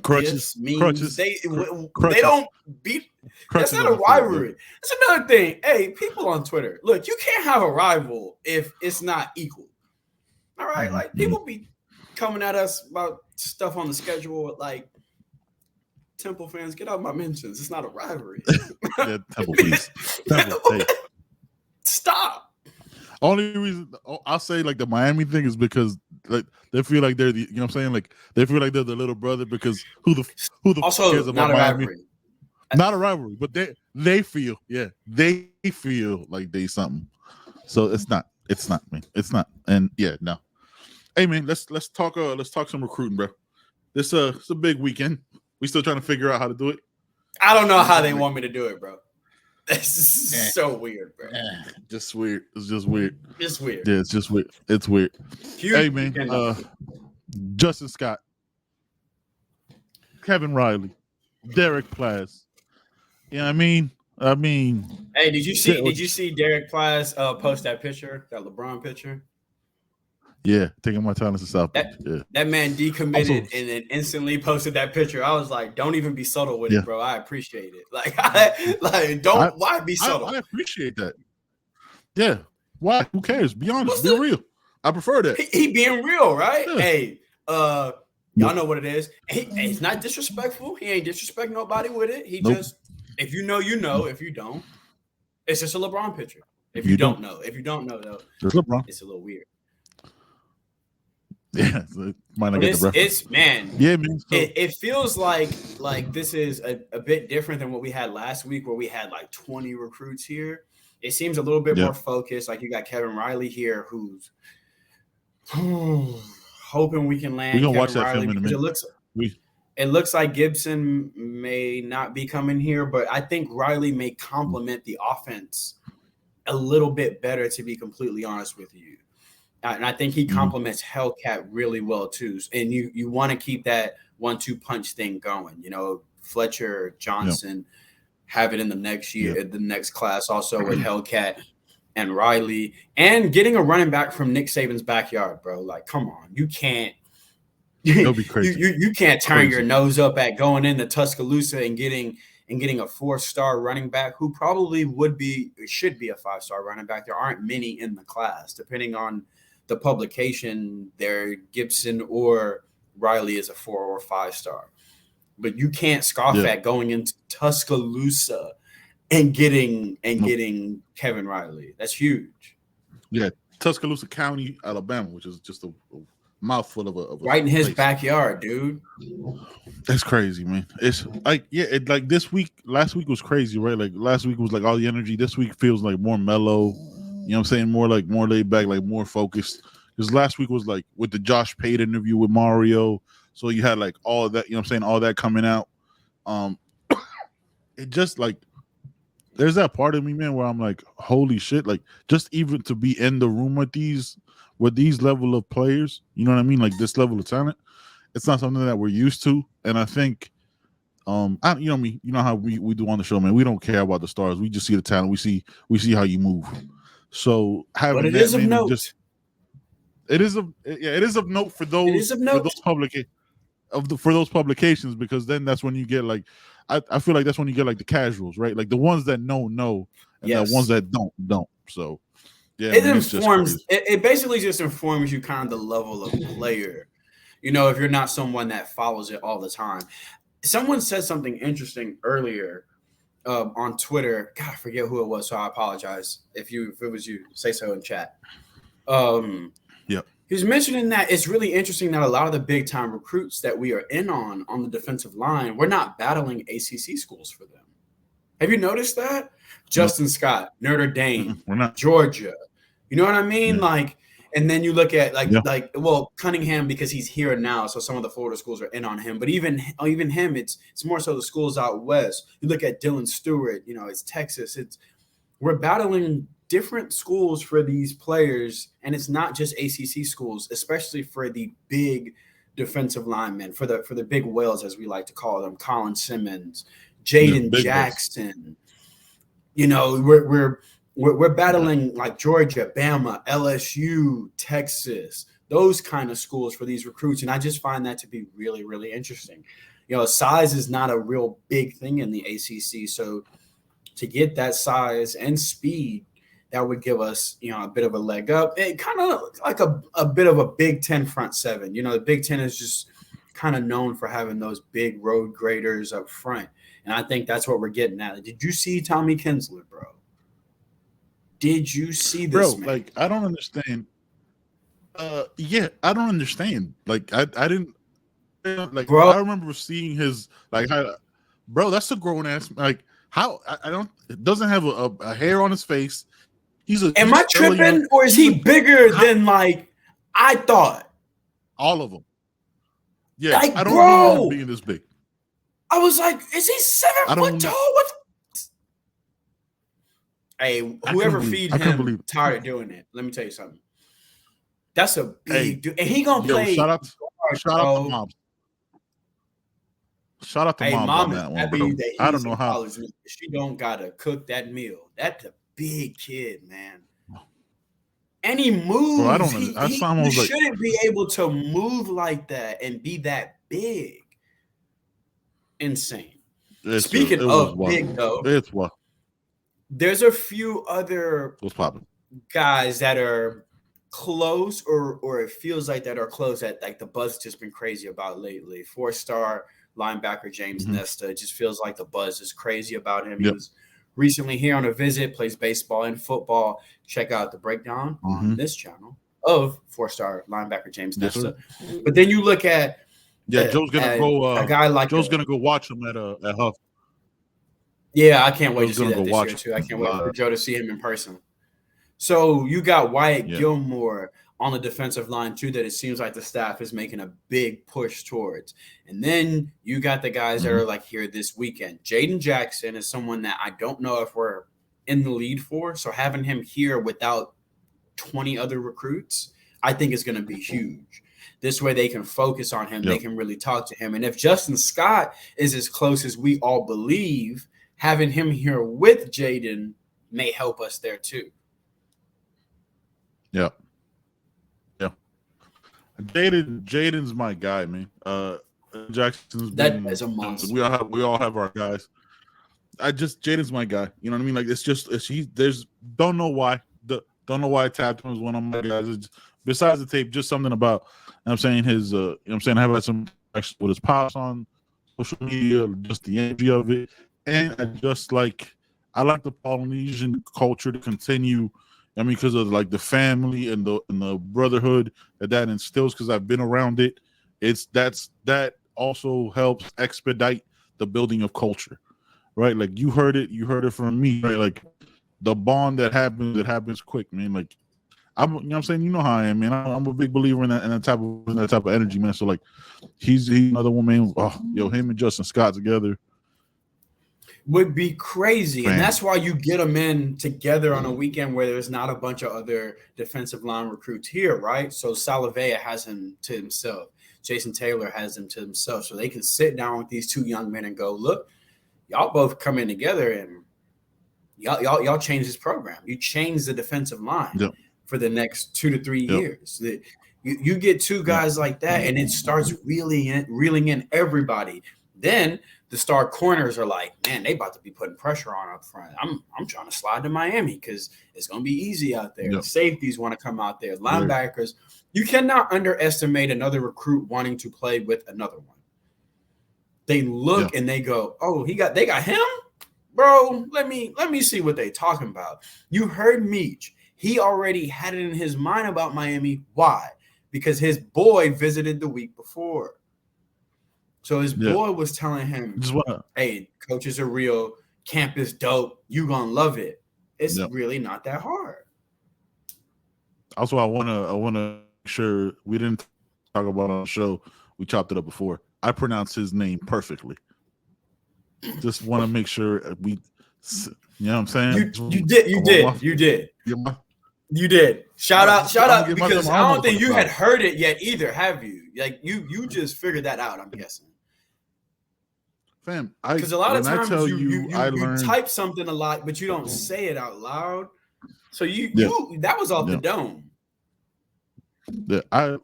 crutches, memes. They don't beat. That's not a rivalry. That's another thing. Hey, people on Twitter, look, you can't have a rival if it's not equal. All right, like people be coming at us about stuff on the schedule, like Temple fans, get out my mentions. It's not a rivalry. Yeah, Temple, please. Temple, hey. Stop. Only reason I'll say like the Miami thing is because like they feel like they're the, you know what I'm saying, like they feel like they're the little brother because who the also cares about not a Miami? rivalry. Not a rivalry, but they feel like they something. So it's not man. It's not. And yeah, no. Hey man, let's talk some recruiting, bro. It's a big weekend. We still trying to figure out how to do it. I don't know how they want me to do it, bro. It's so weird, bro. Just weird. It's just weird. It's weird. Yeah, it's just weird. It's weird. Hey man, Justin Scott, Kevin Riley, Derek Plaz. Yeah, I mean. Hey, did you see Derek Plaz post that picture, that LeBron picture? Yeah, taking my talents to South Beach. That man decommitted and then instantly posted that picture. I was like, don't even be subtle with it, bro. I appreciate it. Why be subtle? I appreciate that. Yeah. Why? Who cares? Be honest. Be real. I prefer that. He being real, right? Yeah. Hey, y'all know what it is. He's not disrespectful. He ain't disrespect nobody with it. He just, if you know, you know. If you don't, it's just a LeBron picture. If you don't know. If you don't know, though, it's a little weird. Yeah, so might not get the reference. It's man. Yeah, man. So. It feels like this is a bit different than what we had last week, where we had like 20 recruits here. It seems a little bit more focused. Like you got Kevin Riley here, who's hoping we can land. We're gonna Kevin watch that Riley film in a minute. It looks like Gibson may not be coming here, but I think Riley may complement the offense a little bit better, to be completely honest with you. And I think he complements Hellcat really well too. And you want to keep that 1-2 punch thing going. You know, Fletcher, Johnson have it in the next year, the next class also with Hellcat and Riley, and getting a running back from Nick Saban's backyard, bro. Like, come on, you can't. That'll be crazy. You can't turn your nose up at going into Tuscaloosa and getting a 4-star running back who probably should be a 5-star running back. There aren't many in the class, depending on the publication. There, Gibson or Riley is a 4 or 5-star, but you can't scoff at going into Tuscaloosa and getting Kevin Riley. That's huge. Yeah, Tuscaloosa County, Alabama, which is just a mouthful of a right in his backyard, dude. That's crazy, man. It's like like this week. Last week was crazy, right? Like last week was like all the energy. This week feels like more mellow. You know what I'm saying? More laid back, like more focused. Because last week was like with the Josh Pate interview with Mario. So you had like all of that, you know what I'm saying? All that coming out. It just like, there's that part of me, man, where I'm like, holy shit. Like just even to be in the room with these level of players, you know what I mean? Like this level of talent, it's not something that we're used to. And I think, you know me, you know how we do on the show, man. We don't care about the stars. We just see the talent. We see how you move. So having But it that, is of man, note. it is of note for those for those publications, because then that's when you get like I feel like that's when you get like the casuals, right? Like the ones that know, and the ones that don't. So yeah, it man, informs. It basically just informs you kind of the level of player. You know, if you're not someone that follows it all the time. Someone said something interesting earlier on Twitter. God, I forget who it was, so I apologize if it was you. Say so in chat. He was mentioning that it's really interesting that a lot of the big time recruits that we are in on the defensive line, we're not battling ACC schools for them. Have you noticed that? Justin Scott, Notre Dame, we're not. Georgia. You know what I mean? Yeah. Like, and then you look at Cunningham, because he's here now, so some of the Florida schools are in on him. But even him, it's more so the schools out west. You look at Dylan Stewart, you know, it's Texas. We're battling different schools for these players, and it's not just ACC schools, especially for the big defensive linemen, for the big whales, as we like to call them, Colin Simmons, Jaden Jackson. You know, we're battling like Georgia, Bama, LSU, Texas, those kind of schools for these recruits, and I just find that to be really, really interesting. You know, size is not a real big thing in the ACC, so to get that size and speed, that would give us, you know, a bit of a leg up. It kind of looks like a bit of a Big Ten front seven. You know, the Big Ten is just kind of known for having those big road graders up front. And I think that's what we're getting at. Did you see Tommy Kinsler, bro? Did you see this, bro? Man? Like, I don't understand. Yeah, I don't understand. Like, I didn't. Like, bro, I remember seeing his bro. That's a grown ass. Like, how I don't. It doesn't have a hair on his face. Am I tripping, or is he bigger than like I thought? All of them. Yeah, like, I don't remember him being this big. I was like, is he 7 foot tall? What? Hey, whoever feed him tired of doing it. Let me tell you something. That's a big dude, and he gonna play. Shout out to Mom. Shout out to Mom on that one, bro. I don't know how she don't gotta cook that meal. That's a big kid, man. And he moves. Bro, I don't know. He shouldn't be able to move like that and be that big. Insane. Speaking of big, though, it's what there's a few other guys that are close, or it feels like that are close, that like the buzz has just been crazy about lately. 4-star linebacker James Nesta. It just feels like the buzz is crazy about him. He was recently here on a visit, plays baseball and football. Check out the breakdown on this channel of 4-star linebacker James Nesta. But then you look at Joe's gonna go. A guy like Joe's gonna go watch him at Huff. Yeah, I can't wait to see that this year too. I can't wait for Joe to see him in person. So you got Wyatt Gilmore on the defensive line too, that it seems like the staff is making a big push towards. And then you got the guys that are like here this weekend. Jaden Jackson is someone that I don't know if we're in the lead for. So having him here without 20 other recruits, I think is going to be huge. This way they can focus on him. They can really talk to him. And if Justin Scott is as close as we all believe, having him here with Jaden may help us there too. Yeah. Jaden's my guy, man. Jackson's that is a monster. We all have our guys. Jaden's my guy. You know what I mean? Like, don't know why I tapped him as one of my guys. Besides the tape, just something about, I'm saying, his I've had some with his pops on social media, just the energy of it. And I like the Polynesian culture to continue. I mean, because of like the family and the brotherhood that instills, because I've been around it. That also helps expedite the building of culture, right? Like you heard it from me, right? Like the bond that happens quick, man. Like you know what I'm saying? You know how I am, man. I'm a big believer in that type of energy, man. So like he's another one, man. Him and Justin Scott together would be crazy. Man. And that's why you get them in together on a weekend where there's not a bunch of other defensive line recruits here, right? So Salavea has him to himself. Jason Taylor has him to himself. So they can sit down with these two young men and go, look, y'all both come in together and y'all changed this program. You changed the defensive line for the next 2 to 3 years. You get two guys like that, and it starts reeling in everybody. Then the star corners are like, man, they about to be putting pressure on up front. I'm trying to slide to Miami because it's going to be easy out there. The safeties want to come out there. Linebackers. You cannot underestimate another recruit wanting to play with another one. They look and they go, oh, they got him? Bro, let me see what they talking about. You heard Meach. He already had it in his mind about Miami. Why? Because his boy visited the week before. So his boy was telling him, hey, coaches are real. Camp is dope. You gonna love it. It's really not that hard. Also, I wanna make sure we didn't talk about on the show. We chopped it up before. I pronounce his name perfectly. Just want to make sure you know what I'm saying? You did. You did. Shout out because I don't think you had heard it yet either, have you? Like you just figured that out, I'm guessing. Fam, because a lot of times you type something a lot, but you don't say it out loud. So you that was off the dome. Yeah, I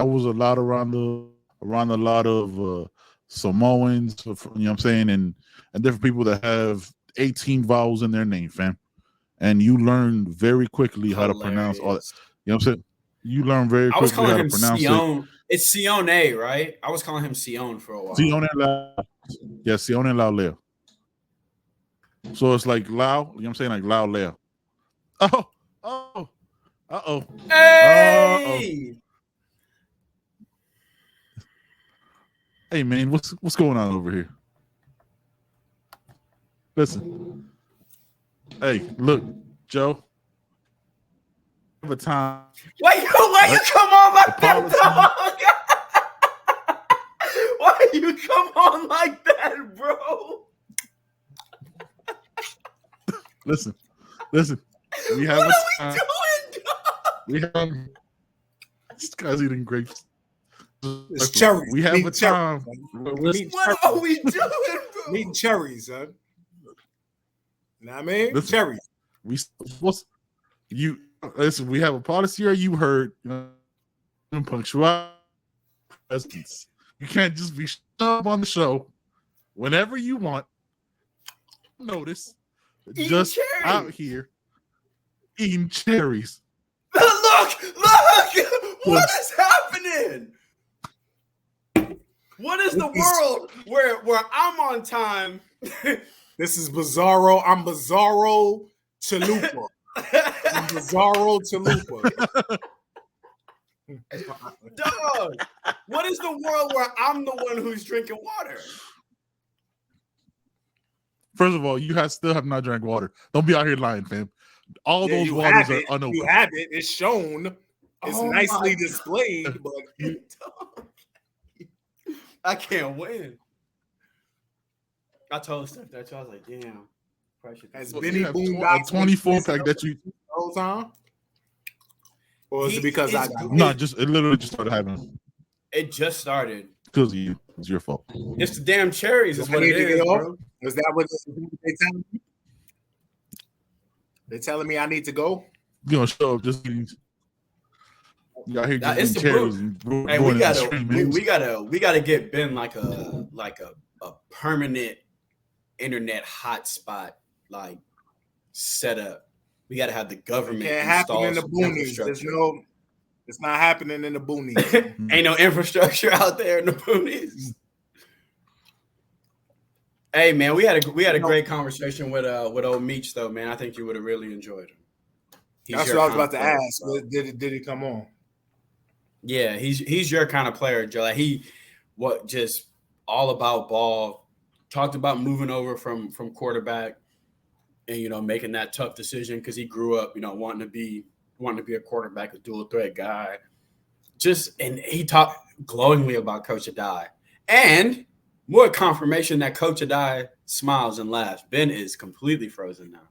was a lot around a lot of Samoans, you know what I'm saying, and different people that have 18 vowels in their name, fam. And you learn very quickly how to pronounce all that. You know what I'm saying? You learn very quickly how to pronounce it. It's Sione, right? I was calling him Sion for a while. Sione Lao Leo. So it's like Lao, you know what I'm saying? Like Lao Leo. Uh-oh. Hey! Hey, man, what's going on over here? Listen. Hey, look, Joe. Have a time. Why you come on like that, dog? Why you come on like that, bro? Listen. We have what a time. We doing, dog? This guy's eating grapes. It's cherries. We have a time. What are we doing, bro? Eating cherries, son. You know what I mean? Listen, cherries. Listen, we have a policy here. You heard, punctuality. You can't just be up on the show whenever you want. Notice, just cherries. Out here eating cherries. Look! What is happening? What is the world where I'm on time? This is Bizarro. I'm Bizarro Chalupa. Dog, what is the world where I'm the one who's drinking water? First of all, still have not drank water. Don't be out here lying, fam. All those waters are unopened. You have it. It's shown. It's nicely displayed, but I can't win. I told Steph that I was like, damn. Has Benny Boone a 24 pack that you the whole time? Or is it because I got no, it literally just started happening. It just started. Because of you. It's your fault. It's the damn cherries, is what it is, bro. Is that what they telling me? They're telling me I need to go? You gonna show up just eating. You out here just it's eating cherries. Hey, we gotta get Ben like a permanent internet hotspot set up. We gotta have the government. It can't happen in the boonies. It's not happening in the boonies. Ain't no infrastructure out there in the boonies. Hey man, we had a great conversation with old Meach though, man. I think you would have really enjoyed him. That's what I was about to ask. Did it come on? Yeah, he's your kind of player, Joe. Like just all about ball. Talked about moving over from quarterback and making that tough decision because he grew up wanting to be a quarterback, a dual threat guy. And he talked glowingly about Coach Adai and more confirmation that Coach Adai smiles and laughs. Ben is completely frozen now.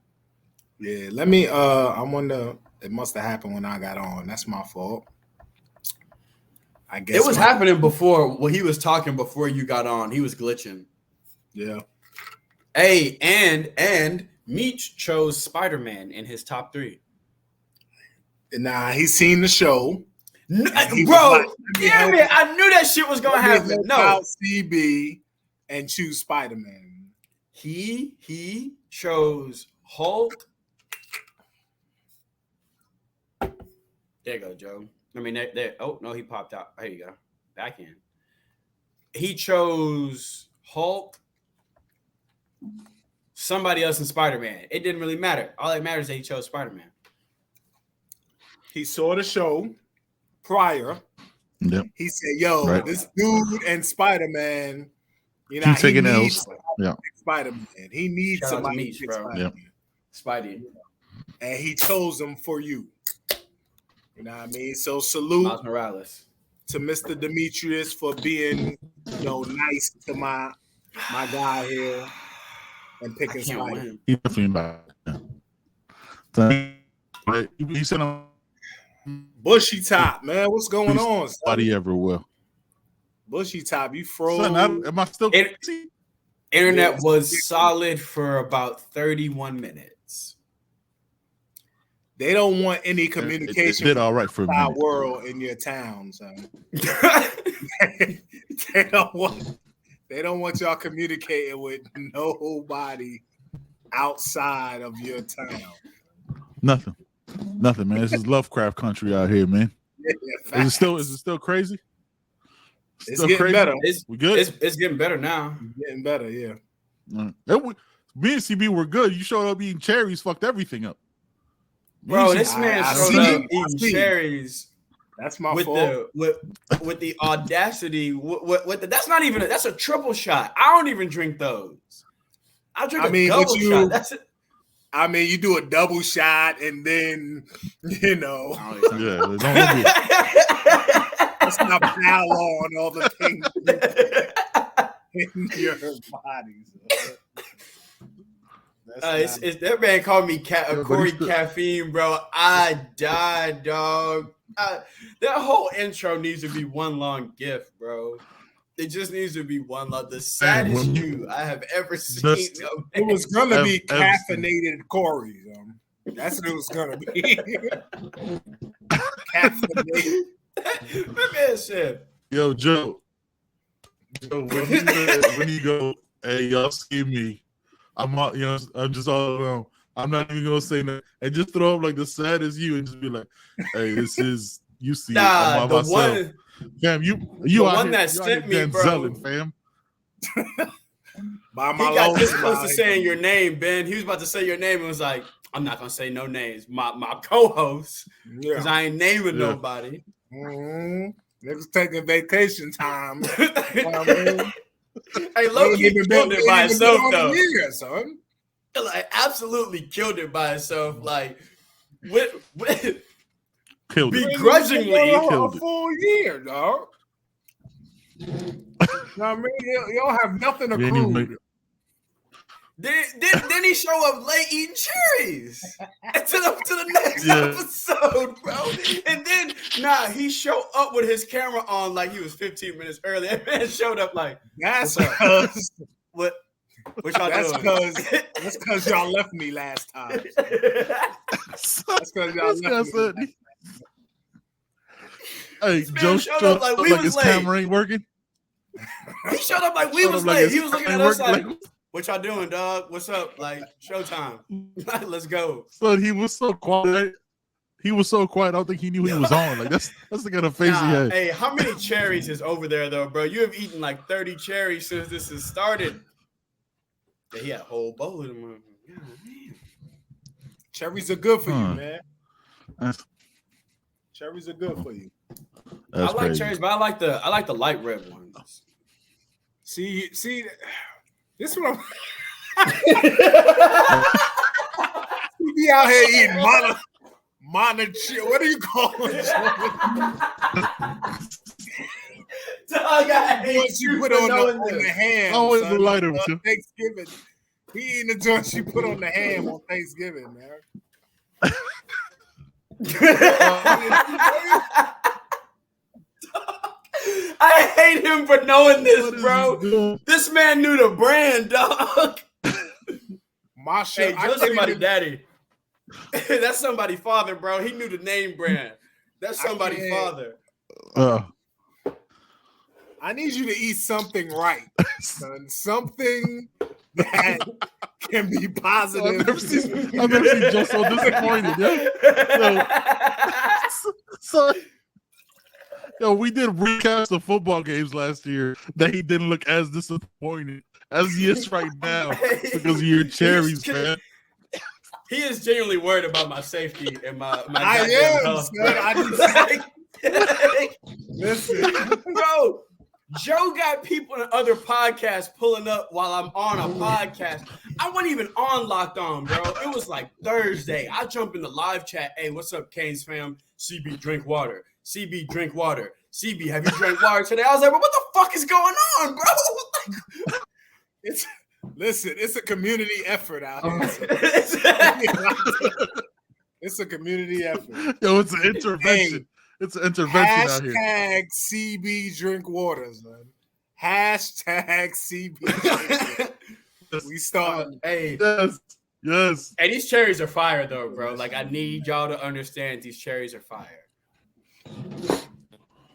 Yeah, let me. I wonder. It must have happened when I got on. That's my fault. I guess it was happening before. When he was talking before you got on, he was glitching. Yeah. Hey, and Meech chose Spider-Man in his top 3. Nah, he's seen the show. No, He bro, was like, damn it! I knew that shit was gonna happen. No, out CB and choose Spider-Man. he chose Hulk. There you go, Joe. I mean, there. Oh no, he popped out. There you go. Back in. He chose Hulk. Somebody else in Spider-Man. It didn't really matter. All that matters is that he chose Spider-Man. He saw the show prior. Yep. He said, "Yo, this dude and Spider-Man, you know, He's taking L's. Yeah. Spider-Man. He needs Shout out to somebody Meech, to pick bro. Spider-Man. Yep. Spidey. And he chose him for you. You know what I mean? So salute Miles Morales. to Mr. Demetrius for being, nice to my guy here and picking Spider. Win. He definitely back. Yeah. He said Bushy Top, man. What's going on? Somebody ever will. Bushy Top, you froze. Son, am I still Internet was solid for about 31 minutes. They don't want any communication. It did all right for me. World in your town, son. They don't want y'all communicating with nobody outside of your town. Nothing, man. This is Lovecraft country out here, man. Yeah, is it still crazy? It's getting crazy? Better. We good? It's getting better now. Getting better, yeah. Me and CB were good. You showed up eating cherries, fucked everything up. Bro, this man showed up eating cherries. That's my fault. With the audacity, that's a triple shot. I don't even drink those. I drink a double shot. That's it. I mean, you do a double shot and then, Yeah, don't do it. Let's not pile on all the things in your body. That man called me Corey Caffeine, bro. I died, dog. That whole intro needs to be one long gif, bro. It just needs to be one long. The saddest you I have ever seen. It was gonna be caffeinated Corey. That's what it was gonna be. Caffeinated. Man, shit. Yo, Joe, when you go, hey, y'all see me. I'm just all alone. I'm not even gonna say nothing. And just throw up like the saddest you and just be like, hey, this is you see it. I'm by myself. Fam, you the one that sent me, bro. Zelling, fam. By my he got this close to saying your name, Ben. He was about to say your name and was like, I'm not gonna say no names. My co-host, because I ain't naming nobody. Mm-hmm. Niggas taking vacation time. Hey, Loki killed it by itself, though. Year, son. Like, absolutely killed it by itself. Like, Killed begrudgingly killed a full year, dog. I mean, you don't have nothing to prove. Then he show up late eating cherries to the next episode, bro. And then he showed up with his camera on like he was 15 minutes early. That man showed up like, that's because what y'all doing? That's because y'all left me last time. That's because y'all left me. Hey, Joe showed up like his camera ain't working. He showed up like we was late. He was looking at us like, what y'all doing, dog? What's up? Like, showtime. Let's go. So he was so quiet. I don't think he knew he was on. Like that's the kind of face he had. Hey, how many cherries is over there though, bro? You have eaten like 30 cherries since this has started. Yeah, he had a whole bowl of them. Yeah, cherries are good for you, man. Cherries are good for you. I like crazy. Cherries, but I like the light red ones. See, this is what I'm. You be out here eating what do you call it? Dog, I hate you put on the ham. Always the lighter too. Thanksgiving. He eating the joints you put on the ham on Thanksgiving, man. I hate him for knowing this, bro. This man knew the brand, dog. My shit. Hey, Joe's somebody's daddy. That's somebody's father, bro. He knew the name brand. That's somebody's father. I need you to eat something right, son. Something that can be positive. I've never seen Joe so disappointed. Yeah. Yo, we did recast the football games last year that he didn't look as disappointed as he is right now because of your cherries, man. He is genuinely worried about my safety and my I am, son. Listen, bro. Joe got people in other podcasts pulling up while I'm on a podcast. I wasn't even on Locked On, bro. It was like Thursday. I jump in the live chat. Hey, what's up, Canes fam? CB, drink water. CB, drink water. CB, have you drank water today? I was like, what the fuck is going on, bro? It's a community effort out here. It's a community effort. Yo, it's an intervention. It's an intervention out here. Hashtag CB drink water, man. Hashtag CB drink water. We start. Hey. Yes. Hey, these cherries are fire, though, bro. Like, I need y'all to understand these cherries are fire.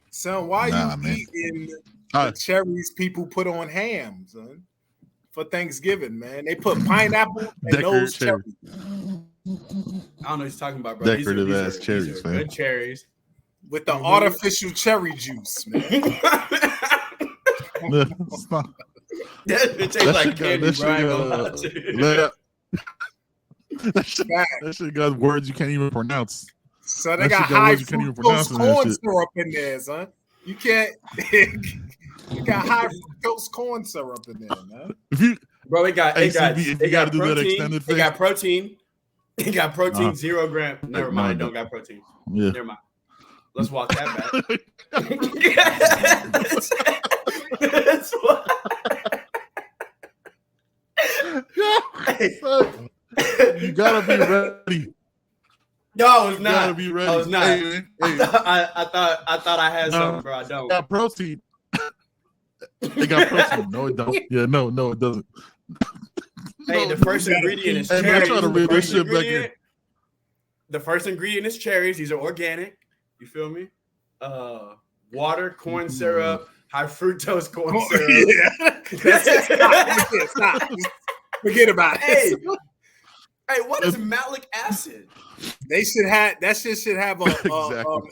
Son, why you eating the cherries people put on ham, son? For Thanksgiving, man. They put pineapple and those cherries. I don't know what he's talking about, bro. Decorative cherries, man. Good cherries. With the artificial cherry juice, man. That tastes like candy, that shit got words you can't even pronounce. So they got high fructose corn syrup in there, son. You can't. You got high fructose corn syrup in there, man. Bro, it got protein. It got protein. It got protein, Uh-huh. 0 gram. Never mind, don't got protein. Yeah. Never mind. Let's walk that back. That's what. You gotta be ready. No, I was not. You gotta be ready. I was not. Hey. I thought I had something, bro. I don't. Got protein. It got protein. No, it don't. Yeah, no, it doesn't. Hey, the first ingredient is cherries. I'm trying to read this shit back here. The first ingredient is cherries. These are organic. You feel me? Water, corn syrup, high fructose corn syrup. Yeah. Stop. Forget about it. Hey, what is malic acid? They should have that shit should have a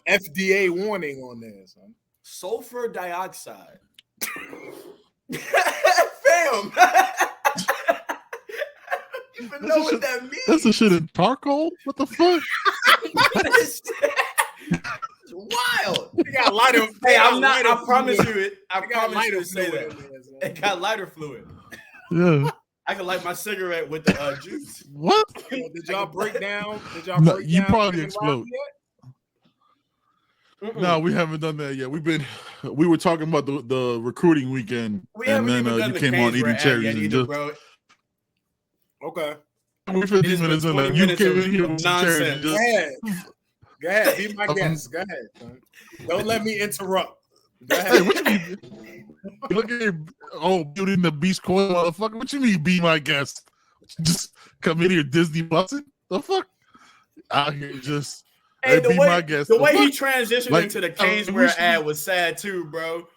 FDA warning on there, son. Sulfur dioxide. Fam. You even know what that means? That's the shit in charcoal? What the fuck? It's wild. You got lighter. Hey, I'm not. I promise you it. I promise you to say that. It got lighter fluid. Yeah. I can light my cigarette with the juice. What? Did y'all break down? You probably explode. No, we haven't done that yet. We were talking about the recruiting weekend, and then you came on eating cherries and just. Bro. Okay. We're 15 minutes in. Like, you came in here with nonsense. Go ahead. Be my guest. Go ahead, son. Don't let me interrupt. Go ahead. Hey, what you mean? Look at Beauty and the Beast coil, motherfucker. What you mean, be my guest? Just come in here, Disney Busting? The fuck? Out here, just be my guest. The way he transitioned into the Caneswear ad was sad too, bro.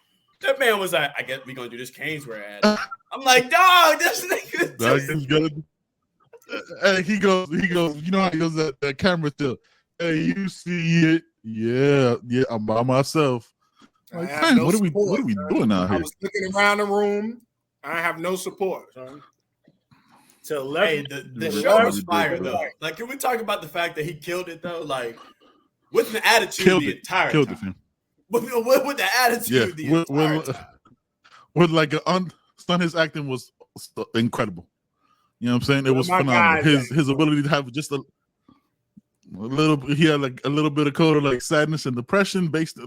That man was like, I guess we're gonna do this Caneswear ad. I'm like, dog, this nigga. Hey, he goes, you know how he goes that camera still. Hey, you see it? Yeah, I'm by myself. Like, man, what are we doing out here? I was looking around the room. I have no support. Son. Hey, the show was fire though. Like, can we talk about the fact that he killed it though? Like, with an attitude the entire time. With the attitude the entire time. With like his acting was incredible. You know what I'm saying? It was phenomenal. His ability to have just a little, he had like a little bit of code of like sadness and depression based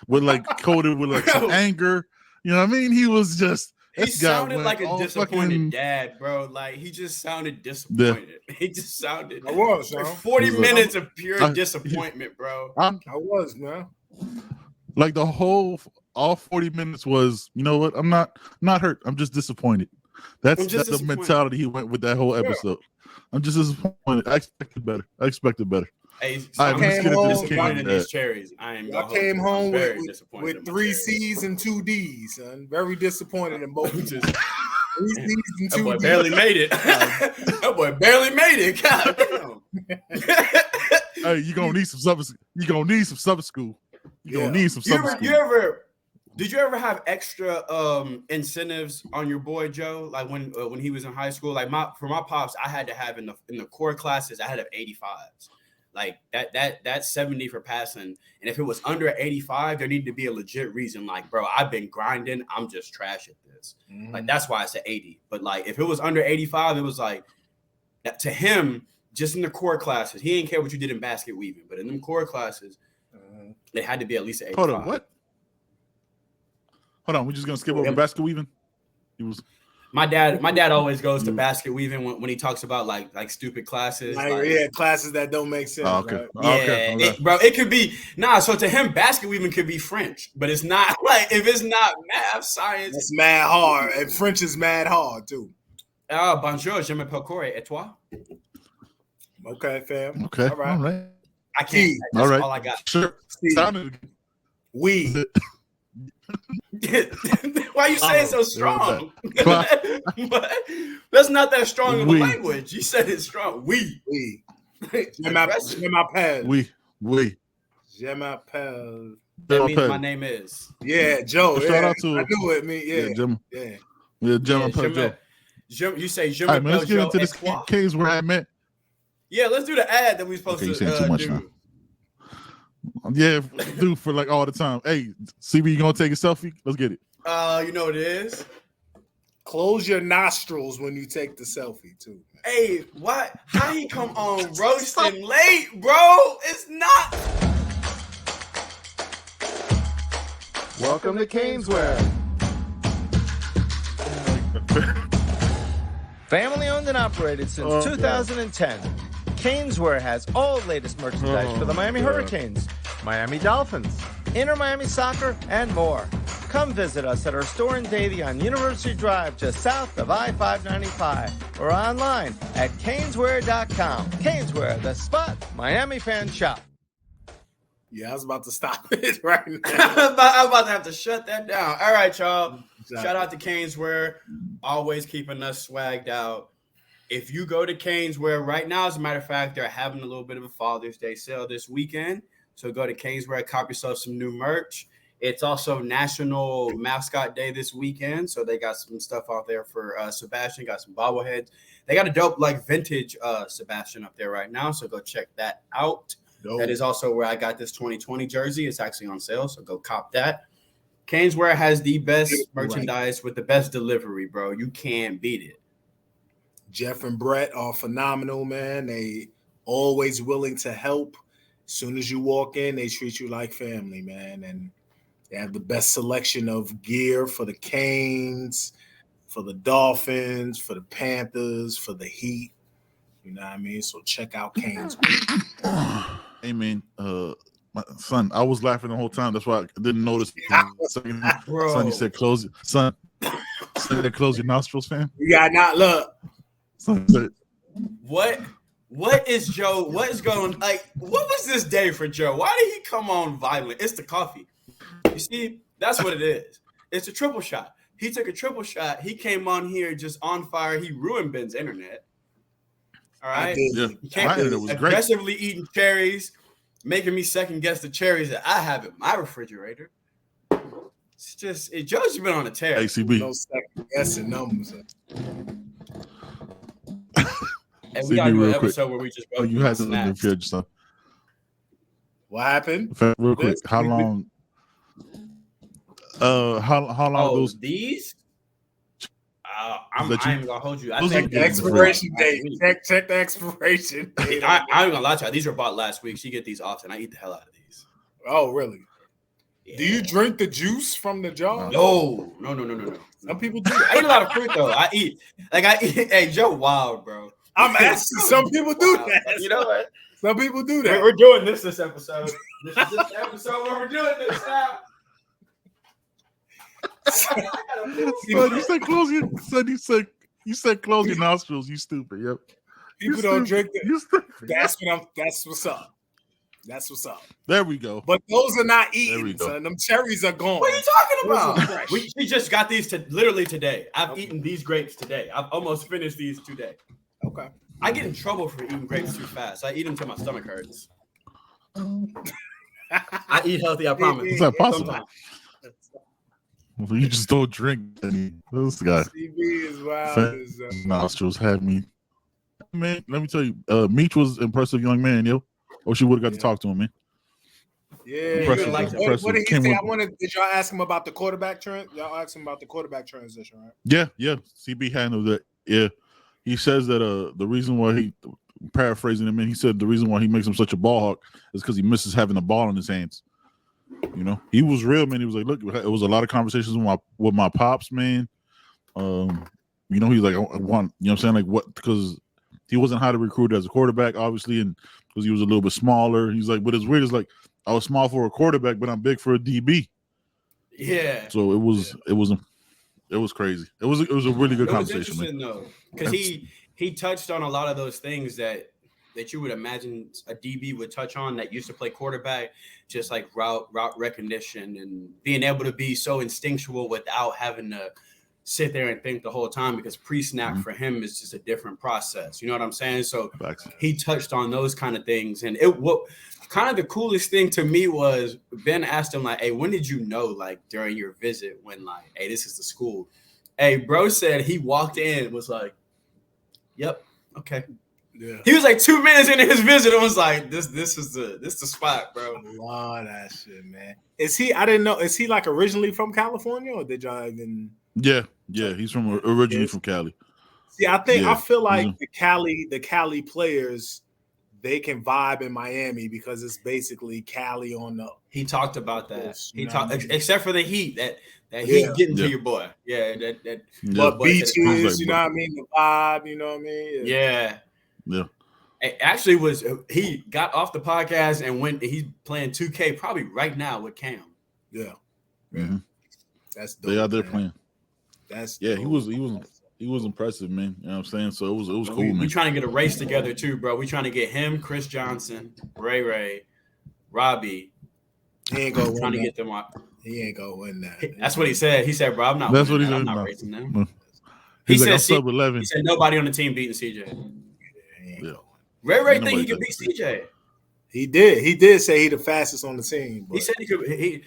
with like coded with like some anger. You know what I mean? He was just he sounded like a disappointed dad, bro. Like he just sounded disappointed. Yeah. He just sounded. I was like 40 minutes of pure disappointment, bro. I was, man. Like all 40 minutes was, you know what? I'm not hurt. I'm just disappointed. That's the mentality he went with that whole episode. I'm just disappointed. I expected better. Hey, so I'm disappointed in these cherries. I came home with 3 C's and 2 D's, son. Very disappointed in both. 3 C's and 2 that boy D's. barely made it. That boy barely made it. God damn. Hey, you're gonna need some summer school. You're gonna need some summer school. Did you ever have extra incentives on your boy Joe? Like when he was in high school? Like for my pops, I had to have in the core classes, I had to have 85s. Like that's 70 for passing. And if it was under 85, there needed to be a legit reason. Like, bro, I've been grinding. I'm just trash at this. Like, that's why I said 80. But like, if it was under 85, it was like, to him, just in the core classes, he didn't care what you did in basket weaving. But in them core classes, it had to be at least an 85. Hold on, what? Hold on, we're just gonna skip over basket weaving. It was. My dad always goes to basket weaving when he talks about like stupid classes. Classes that don't make sense. Oh, okay. Right? Okay. Bro, it could be so to him, basket weaving could be French, but it's not like if it's not math, science. It's mad hard. And French is mad hard too. Bonjour, je m'appelle Corey, et toi? Okay, fam. Okay. All right. I can't. That's all I got. Sure. We. Why are you saying so strong? That's not that strong of a language. You said it's strong. We. Je m'appelle. We. Je m'appelle. That means my name is. Yeah, Joe. Shout out to I knew it. Me. Yeah, Joe. You say je m'appelle. Let's get into this case where I met. Yeah, let's do the ad that we're supposed to you saying too much do. Now. Yeah, do for like all the time. Hey, CB, you gonna take a selfie? Let's get it. You know what it is? Close your nostrils when you take the selfie too. Man. Hey, what? How he come on roasting late, bro? It's not. Welcome to Caneswear. Family owned and operated since 2010. Caneswear has all latest merchandise for the Miami Hurricanes, Miami Dolphins, Inter Miami Soccer, and more. Come visit us at our store in Davie on University Drive, just south of I-595, or online at caneswear.com. Caneswear, the spot Miami fans shop. Yeah, I was about to stop it right now. I'm about to have to shut that down. All right, y'all. Shout out to Caneswear, always keeping us swagged out. If you go to Caneswear right now, as a matter of fact, they're having a little bit of a Father's Day sale this weekend. So go to Caneswear, cop yourself some new merch. It's also National Mascot Day this weekend. So they got some stuff out there for Sebastian, got some bobbleheads. They got a dope like vintage Sebastian up there right now. So go check that out. Dope. That is also where I got this 2020 jersey. It's actually on sale. So go cop that. Caneswear has the best merchandise with the best delivery, bro. You can't beat it. Jeff and Brett are phenomenal, man. They always willing to help. As soon as you walk in, they treat you like family, man. And they have the best selection of gear for the Canes, for the Dolphins, for the Panthers, for the Heat. You know what I mean? So check out Canes. Hey, man. My son, I was laughing the whole time. That's why I didn't notice. Son, you said close it. Son, said close your nostrils, fam. You got not look. What is Joe? What is going on? Like, what was this day for Joe? Why did he come on violent? It's the coffee. You see, that's what it is. It's a triple shot. He took a triple shot. He came on here just on fire. He ruined Ben's internet. All right. Yeah. He came aggressively eating cherries, making me second guess the cherries that I have in my refrigerator. It's just Joe's been on a tear. ACB. No second guessing numbers. And we gotta do an episode where we just go. You had to do stuff. What happened? Real quick, how long? How long those these? I ain't gonna hold you. I think the expiration date. Check the expiration date. I ain't gonna lie to you. These were bought last week. She get these often. I eat the hell out of these. Oh, really? Yeah. Do you drink the juice from the jar? No. Some people do. I eat a lot of fruit though. I eat. Hey, Joe, wild, bro. I'm asking. Some people do that. You know what? Some people do that. We're doing this episode. This is this episode where we're doing this now. You said close your. You said close your nostrils. You stupid. Yep. People don't drink it. You stupid. That's what's up. That's what's up. There we go. But those are not There we eaten, go. son. Them cherries are gone. What are you talking Those are about? fresh. We just got these literally today. I've eaten these grapes today. I've almost finished these today. Okay. I get in trouble for eating grapes too fast. I eat them till my stomach hurts. I eat healthy, I promise. Is that possible? Sometimes. Well, you just don't drink any. This guy. CB is wild. Fat nostrils had me. Man, let me tell you, Meech was an impressive young man, yo. Or she would have got to talk to him, man. Yeah. Impressive, like impressive. What did he Came say? with- Did y'all ask him about the quarterback trend? Y'all asked him about the quarterback transition, right? Yeah. CB handled that. Yeah. He says that the reason why he, paraphrasing him, he said the reason why he makes him such a ball hawk is because he misses having the ball in his hands. You know, he was real, man. He was like, look, it was a lot of conversations with my pops, man. You know, he's like, I want, you know what I'm saying? Like, what? Because he wasn't highly recruited as a quarterback, obviously, and because he was a little bit smaller. He's like, but it's weird. It's like, I was small for a quarterback, but I'm big for a DB. Yeah. So it was crazy. It was a really good conversation, man. Interesting though, because he touched on a lot of those things that you would imagine a DB would touch on that used to play quarterback, just like route recognition and being able to be so instinctual without having to sit there and think the whole time, because pre-snap for him is just a different process. You know what I'm saying? So he touched on those kind of things. And what kind of the coolest thing to me was Ben asked him, like, hey, when did you know, like, during your visit, when, like, hey, this is the school? Hey, bro said he walked in and was like, yep, okay. Yeah. He was like 2 minutes into his visit and was like, this is the spot, bro. I love that shit, man. Is he? I didn't know. Is he like originally from California, or did y'all even? Yeah. He's originally from Cali. See, I feel like the Cali players, they can vibe in Miami because it's basically Cali on the. He talked about that. He talked, except for the heat that heat getting to your boy. Yeah, but beaches, you know what I mean? The vibe, you know what I mean? Yeah. It actually he got off the podcast and he's playing 2K probably right now with Cam. Yeah. Mm-hmm. That's dope, they are there man. playing. That's dope. He was impressive, man. You know what I'm saying? So it was cool, man. We trying to get a race together too, bro. We trying to get him, Chris Johnson, Ray, Robbie. He ain't gonna trying win to that. get them up. He ain't gonna win that. That's what he said. He said, bro, I'm not. That's what he said. I'm not No. racing them. He's He like, I'm said, sub 11. He said nobody on the team beating CJ. Yeah. Ray think he could beat CJ. He did say he the fastest on the team. But. He said he could.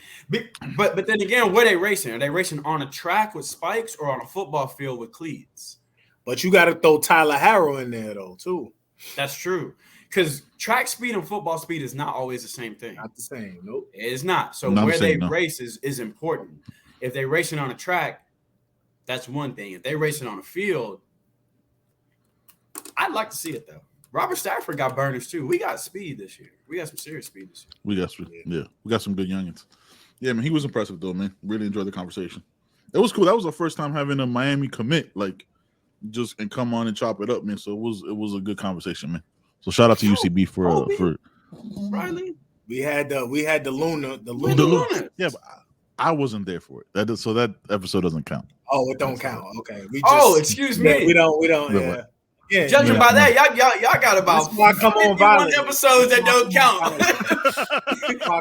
But then again, where they racing? Are they racing on a track with spikes or on a football field with cleats? But you got to throw Tyler Harrow in there though too. That's true. Because track speed and football speed is not always the same thing. Not the same. Nope. It's not. So Not where they no. race is important. If they racing on a track, that's one thing. If they racing on a field, I'd like to see it though. Robert Stafford got burners too. We got speed this year. We got some serious speed this year. We got some good youngins. Yeah, man, he was impressive though, man. Really enjoyed the conversation. It was cool. That was our first time having a Miami commit, like, just and come on and chop it up, man. So it was a good conversation, man. So shout out to UCB for Riley. We had the Luna. Yeah, but I wasn't there for it. So that episode doesn't count. Oh, it don't count. Okay. Excuse me. Yeah, we don't. Yeah. Yeah, Judging by that, y'all got about 51 episodes that don't count.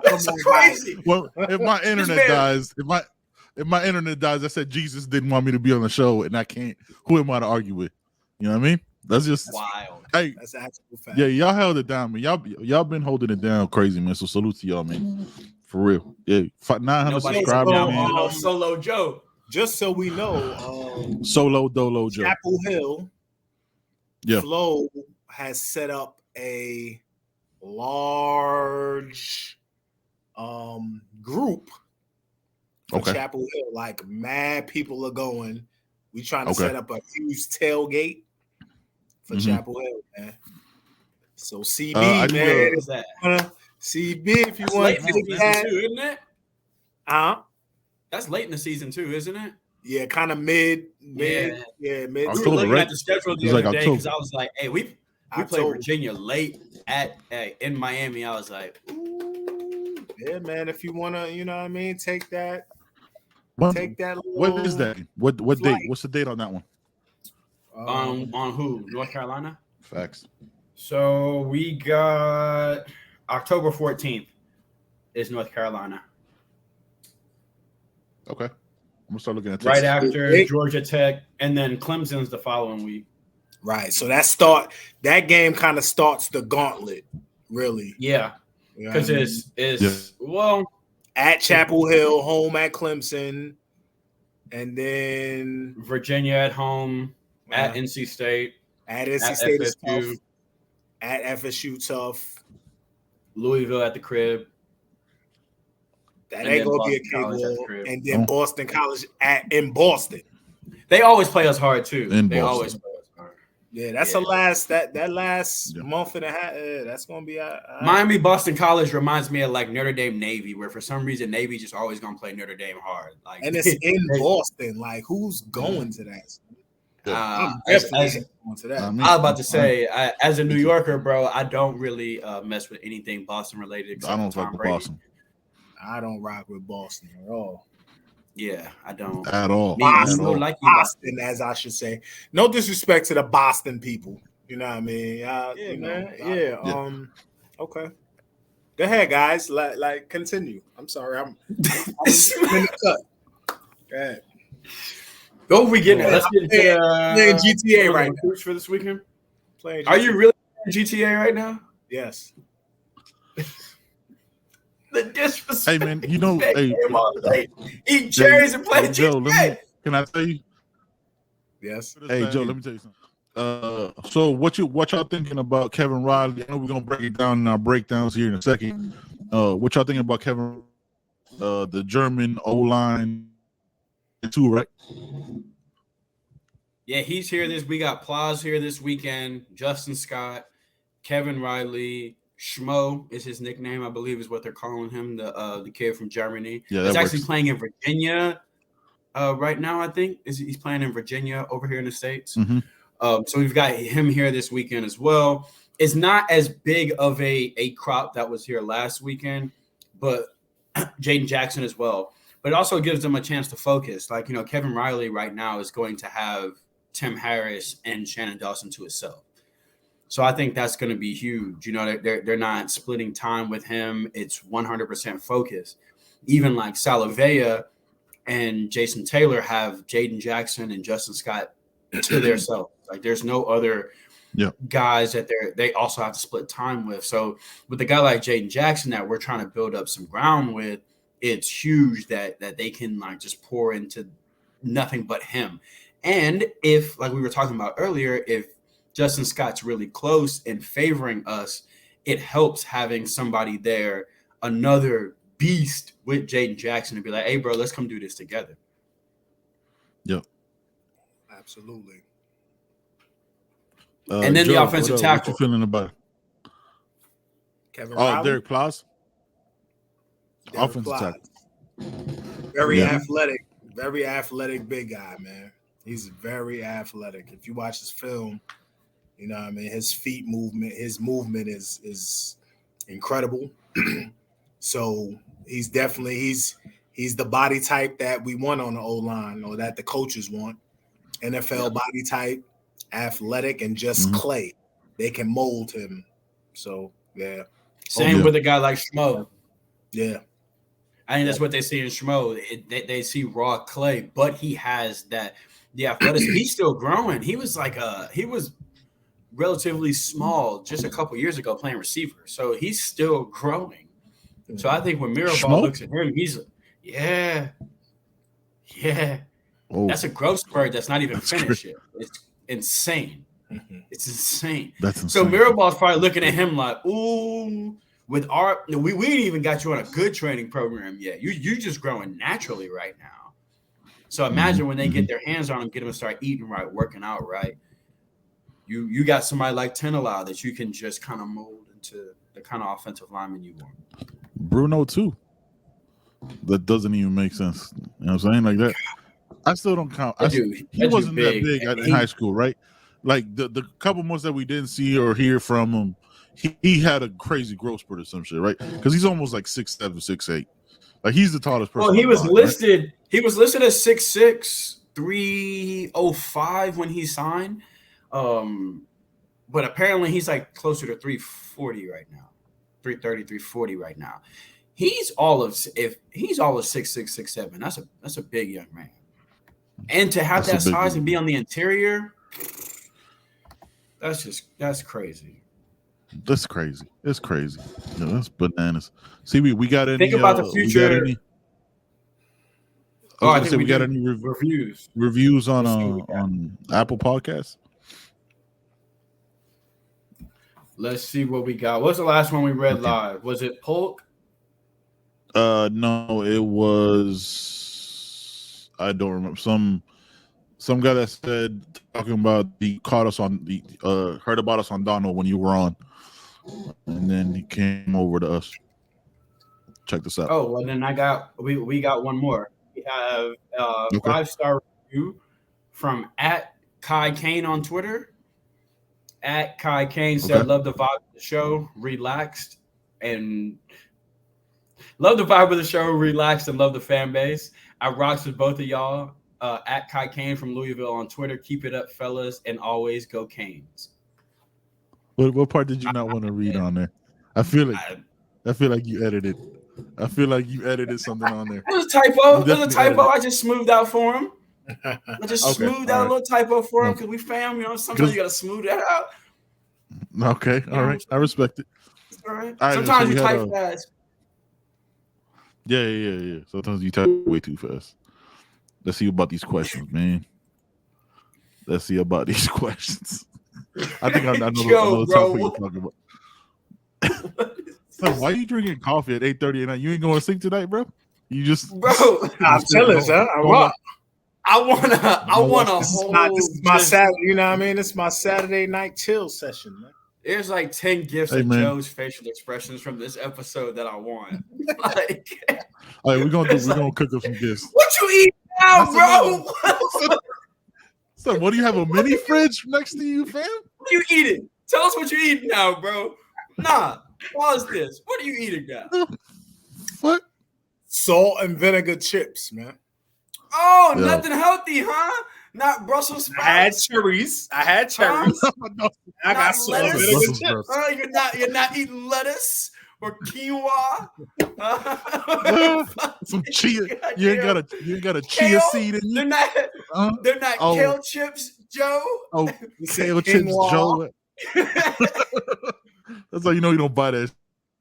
That's crazy. Well, if my internet dies, if my internet dies, I said Jesus didn't want me to be on the show, and I can't. Who am I to argue with? You know what I mean? That's just wild. Hey, that's actual fact. Yeah, y'all held it down, man. Y'all been holding it down crazy, man. So salute to y'all, man. For real. Yeah, 900 subscribers, man. Solo Joe. Just so we know, Solo Dolo Joe. Chapel Hill. Yeah. Flo has set up a large group for Chapel Hill. Like, mad people are going. We trying to set up a huge tailgate for Chapel Hill, man. So CB, man, is that? CB, if you want to take that, too, isn't it? That's late in the season too, isn't it? Yeah, kind of mid. mid. We were looking at the schedule the other day because I was like, "Hey, we play Virginia late in Miami." I was like, "Ooh, yeah, man. If you wanna, you know what I mean, take that Take that. What is that? What date? What's the date on that one? On who? North Carolina? Facts. So we got October 14th is North Carolina. Okay. I'm gonna start looking at Texas. Right after Georgia Tech, and then Clemson's the following week. Right. So that game kind of starts the gauntlet, really. Yeah. Because well, at Chapel Hill, home at Clemson, and then Virginia at home, at NC State, at NC State is tough, at FSU tough, Louisville at the crib. That ain't gonna be a cakewalk, and then Boston College in Boston. They always play us hard too. They always play us hard. Yeah, that's last month and a half. That's gonna be Miami Boston College reminds me of like Notre Dame Navy, where for some reason Navy just always gonna play Notre Dame hard. Like, and it's in Boston. Like, who's going to that? I'm definitely going to that. I was about to say, as a New Yorker, bro, I don't really mess with anything Boston related. I don't fuck with Boston. I don't rock with Boston at all. Yeah, I don't at all. Boston, as I should say. No disrespect to the Boston people. You know what I mean? Okay. Go ahead, guys. Like continue. I'm sorry. I'm in the cut. Go ahead. Go we get it. Let's get playing GTA right now for this weekend. Playing GTA. Are you really playing GTA right now? Yes. The disrespect. Hey man, you know, eat cherries and play Joe, GTA. Can I tell you? Yes. Hey Joe, let me tell you something. So what y'all thinking about Kevin Riley? I know we're gonna break it down in our breakdowns here in a second. What y'all thinking about Kevin, the German O-line too, right? Yeah, he's here we got Plaz here this weekend, Justin Scott, Kevin Riley. Schmo is his nickname, I believe, is what they're calling him. The kid from Germany. Yeah, he's actually playing in Virginia right now. I think he's playing in Virginia over here in the States. Mm-hmm. So we've got him here this weekend as well. It's not as big of a crop that was here last weekend, but Jaden Jackson as well. But it also gives them a chance to focus. Like, you know, Kevin Riley right now is going to have Tim Harris and Shannon Dawson to himself. So I think that's going to be huge. You know, they're not splitting time with him. It's 100% focus. Even like Salavea and Jason Taylor have Jaden Jackson and Justin Scott to themselves. Like there's no other guys that they also have to split time with. So with a guy like Jaden Jackson that we're trying to build up some ground with, it's huge that they can like just pour into nothing but him. And if, like we were talking about earlier, if Justin Scott's really close and favoring us, it helps having somebody there, another beast with Jaden Jackson, to be like, hey, bro, let's come do this together. Yep. Absolutely. And then Joe, the offensive tackle. What you feeling about Kevin Riley? Derek Plaz? Offensive tackle. Very athletic big guy, man. He's very athletic. If you watch his film, you know what I mean, his movement is incredible. So he's definitely he's the body type that we want on the O-line, or that the coaches want. NFL body type, athletic, and just clay. They can mold him. So yeah. Same with a guy like Schmo. Yeah. I think that's what they see in Schmo. They see raw clay, but he has that athleticism. He's still growing. He was relatively small just a couple years ago playing receiver. So he's still growing. So I think when Mirabal looks at him, he's Oh. That's a growth spurt that's not even finished yet. It's insane. It's insane. That's insane. So Mirabal's probably looking at him like, ooh, we ain't even got you on a good training program yet. You just growing naturally right now. So imagine when they get their hands on him, get him to start eating right, working out right. You got somebody like Tenala that you can just kind of mold into the kind of offensive lineman you want. Bruno too. That doesn't even make sense. You know what I'm saying? Like that. I still don't count. He wasn't that big in high school, right? Like the couple months that we didn't see or hear from him, he had a crazy growth spurt or some shit, right? Because he's almost like 6'7", 6'8". Like he's the tallest person. Well, he was on the line, listed. Right? He was listed as 6'6", 305 when he signed. But apparently he's like closer to 340 right now, 330, 340 right now. He's all of 6'6", 6'7". That's a big young man, and to have that size and be on the interior, that's crazy. That's crazy. It's crazy. Yeah, that's bananas. See, we got any? Think about the future. I think we got any reviews on Apple Podcasts. Let's see what we got. What's the last one we read live? Was it Polk? No, it was. I don't remember. Some guy that said talking about he caught us on the heard about us on Donald when you were on, and then he came over to us. Check this out. Oh, well, then we got one more. We have a 5-star review from @Kai Kane on Twitter. @Kai Kane said, "Love the vibe of the show, relaxed and love the vibe of the show, relaxed and love the fan base. I rocks with both of y'all. @Kai Kane from Louisville on Twitter. Keep it up, fellas, and always go Canes." What part did you not want to read on there? I feel like you edited. I feel like you edited something on there. It was a typo. It was a typo. I just smoothed out for him. I just smoothed out a little typo for him because we fam. You know, sometimes you got to smooth that out. Okay, all right. I respect it. All right. Sometimes you type fast. Yeah. Sometimes you type way too fast. Let's see about these questions, man. Let's see about these questions. I think I know the topic you're talking about. Son, why are you drinking coffee at 8:30 at night? You ain't going to sleep tonight, bro? You just I'm chilling, huh? I wanna This is my Saturday, you know what I mean? It's my Saturday night chill session, man. There's like 10 gifts of Joe's facial expressions from this episode that I want. Like, all right, we're gonna cook up some gifts. What you eat now, bro? So, what do you have, a mini fridge next to you, fam? What are you eating? Tell us what you eating now, bro. Nah, pause this. What are you eating now? What? Salt and vinegar chips, man. Oh, nothing healthy, huh? Not Brussels sprouts. I had cherries. I got salt and vinegar chips. You're not eating lettuce or quinoa. Some chia. You ain't got a chia seed in you. They're not kale chips, Joe. Oh, kale chips, Joe. That's how you know you don't buy that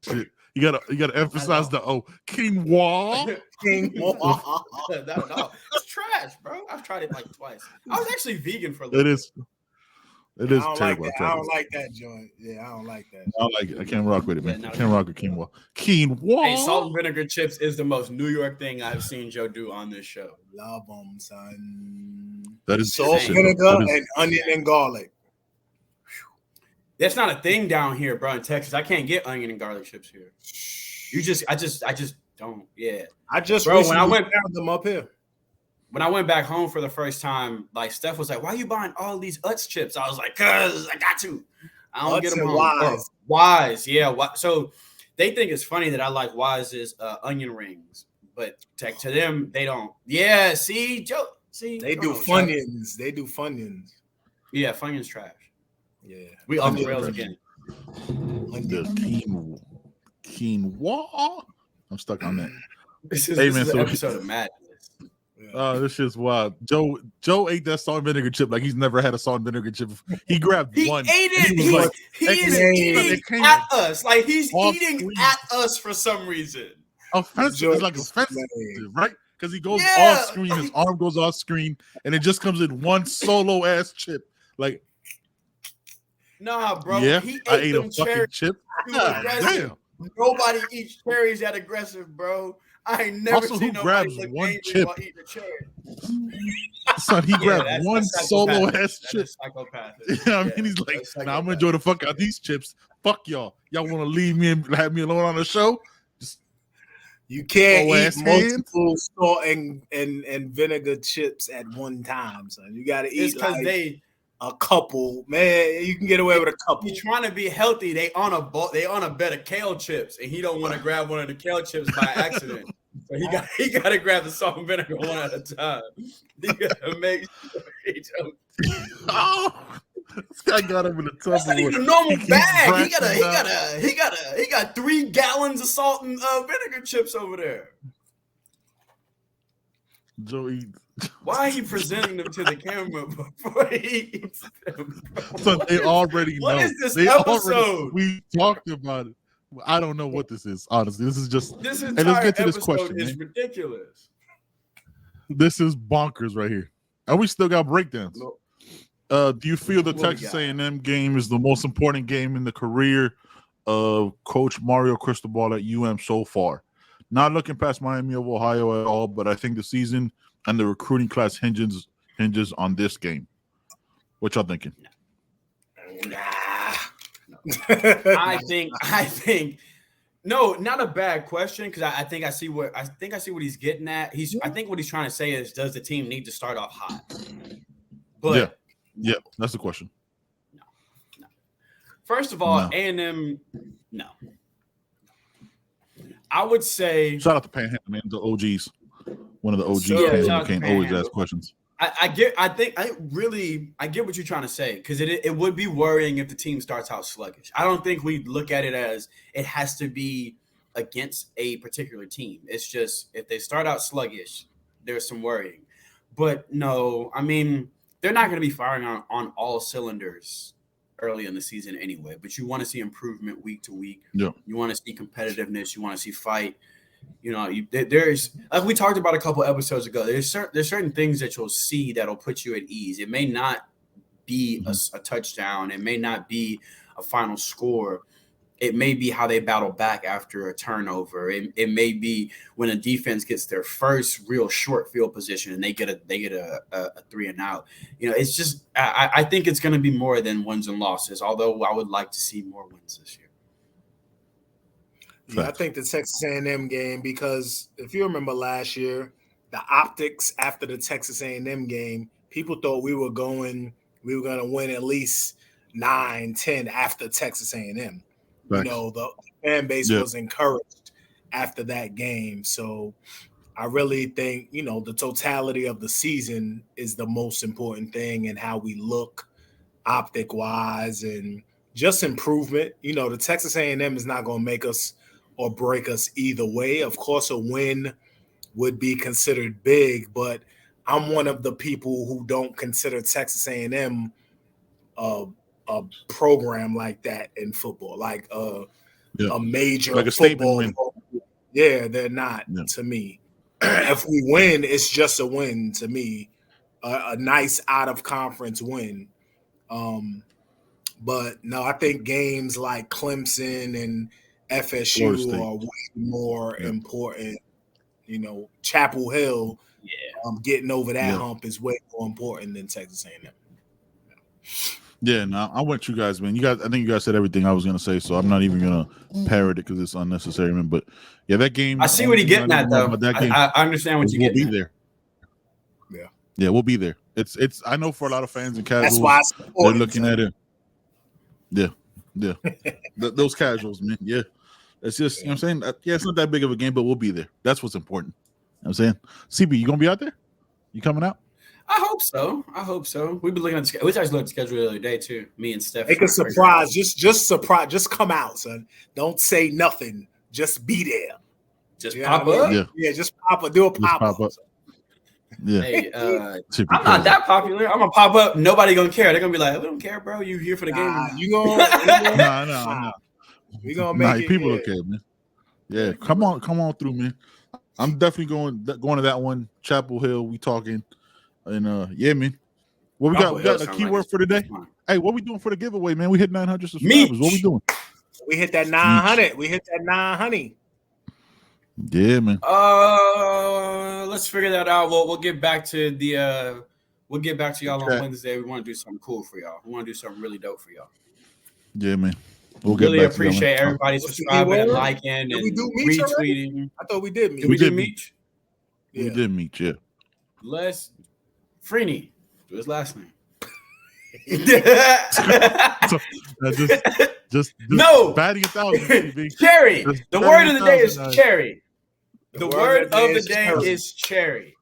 shit. You gotta emphasize the quinoa. Quinoa. No, it's trash, bro. I've tried it like twice. I was actually vegan for a little bit. It is terrible. I don't like that joint. Yeah, I don't like that. I don't like it. I can't rock with it, man. I can't rock with quinoa. Quinoa. Hey, salt and vinegar chips is the most New York thing I've seen Joe do on this show. Love them, son. That is salt, vinegar, and onion and garlic. That's not a thing down here, bro. In Texas, I can't get onion and garlic chips here. I just don't. Yeah, when I went down them up here. When I went back home for the first time, like Steph was like, "Why are you buying all these Utz chips?" I was like, "Cause I got to. I don't get them home." Wise, yeah. So they think it's funny that I like Wise's onion rings, but to them they don't. Yeah, see, Joe. See, they do Funyuns. They do Funyuns. Yeah, Funyuns trash. Yeah, we off the rails again. The quinoa. I'm stuck on that. This is an episode of madness. This shit's wild. Joe ate that salt and vinegar chip like he's never had a salt and vinegar chip. He grabbed one. He ate it. He's eating at us. Like he's eating at us for some reason. Offensive. It's like offensive, right? Because he goes off screen, his arm goes off screen, and it just comes in one solo ass chip. Like, nah, bro. Yeah, he I ate a fucking fucking chip. Damn. Nobody eats cherries that aggressive, bro. I ain't never also, seen who grabs nobody one chip? while eating a cherry. Son, he grabbed one solo ass chip. Psychopathic. Yeah, I mean, he's like, "Nah, I'm gonna enjoy the fuck out these chips. Fuck y'all. Y'all want to leave me and have me alone on the show? You can't eat multiple salt and vinegar chips at one time, son. You got to eat like a couple. Man, you can get away with a couple. He's trying to be healthy. They on a bed of kale chips, and he don't want to grab one of the kale chips by accident. So he got to grab the salt and vinegar one at a time. He got to make sure he don't. Oh, this guy got him in a tough That's not even a normal bag. He got 3 gallons of salt and vinegar chips over there. Joey, why are you presenting them to the camera before he eats them? So they already know. What is this episode? We talked about it. I don't know what this is. Honestly, this is just. This and entire let's get to this episode question. is Man. ridiculous. This is bonkers right here, and we still got breakdowns. Do you feel the Texas A&M game is the most important game in the career of Coach Mario Cristobal at UM so far? Not looking past Miami of Ohio at all, but I think the season and the recruiting class hinges on this game. What y'all thinking? Nah. I think no, not a bad question, because I think I see what he's getting at. I think what he's trying to say is, does the team need to start off hot? But yeah, that's the question. No. First of all, A&M, no. I would say shout out to Panhandle, man, the OGs. One of the OGs can always ask questions. I get what you're trying to say, because it would be worrying if the team starts out sluggish. I don't think we look at it as it has to be against a particular team. It's just if they start out sluggish, there's some worrying. But no, I mean, they're not going to be firing on all cylinders early in the season anyway. But you want to see improvement week to week. Yeah. You want to see competitiveness. You want to see fight. You know, there's, like we talked about a couple episodes ago, there's certain things that you'll see that'll put you at ease. It may not be a touchdown. It may not be a final score. It may be how they battle back after a turnover. It may be when a defense gets their first real short field position and they get a 3-and-out. You know, it's just I think it's going to be more than wins and losses, although I would like to see more wins this year. Yeah, I think the Texas A&M game, because if you remember last year, the optics after the Texas A&M game, people thought we were going to win at least 9-10 after Texas A&M. Right. You know, the fan base was encouraged after that game. So I really think, you know, the totality of the season is the most important thing, and how we look optic-wise and just improvement. You know, the Texas A&M is not going to make us or break us either way. Of course, a win would be considered big, but I'm one of the people who don't consider Texas A&M a program like that in football, like a major, like a football statement win. Yeah, they're not to me. If we win, it's just a win to me, a nice out of conference win. But no, I think games like Clemson and FSU are way more important. You know, Chapel Hill, getting over that hump is way more important than Texas A&M. Yeah, no, I'm with you guys, man. I think you guys said everything I was gonna say, so I'm not even gonna parrot it because it's unnecessary, man. But yeah, that game. I see what he's getting at, though. I understand what you're getting. We'll be there. Yeah, we'll be there. It's. I know for a lot of fans and casuals, that's why they're looking at it. Yeah. Those casuals, man. Yeah, it's just you know what I'm saying. Yeah, it's not that big of a game, but we'll be there. That's what's important. You know what I'm saying, CB, you gonna be out there? You coming out? I hope so. We've been looking at the schedule. We actually looked at the schedule the other day too. Me and Steph. Make a surprise. Just surprise. Just come out, son. Don't say nothing. Just be there. Just pop up. Yeah. Just pop up. Do a pop up. Yeah. Hey, I'm not that popular. I'm gonna pop up. Nobody gonna care. They're gonna be like, "We don't care, bro. You here for the game?" You gonna? No. We gonna make it. People don't care, man. Yeah, come on through, man. I'm definitely going to that one. Chapel Hill. We talking. And yeah, man. What we got? We got a keyword for today. Hey, what we doing for the giveaway, man? We hit 900 subscribers. What we doing? We hit that 900. We hit that 900. Yeah, man. Let's figure that out. We'll get back to the we'll get back to y'all on Wednesday. We want to do something cool for y'all. We want to do something really dope for y'all. Yeah, man. We'll really appreciate everybody subscribing and liking and retweeting. I thought we did meet. Did we did meet? Yeah. We did meet, yeah. Let's Freeney, do his last name. just no batting 1,000. Cherry. The word of the day is cherry. The word of the day is cherry.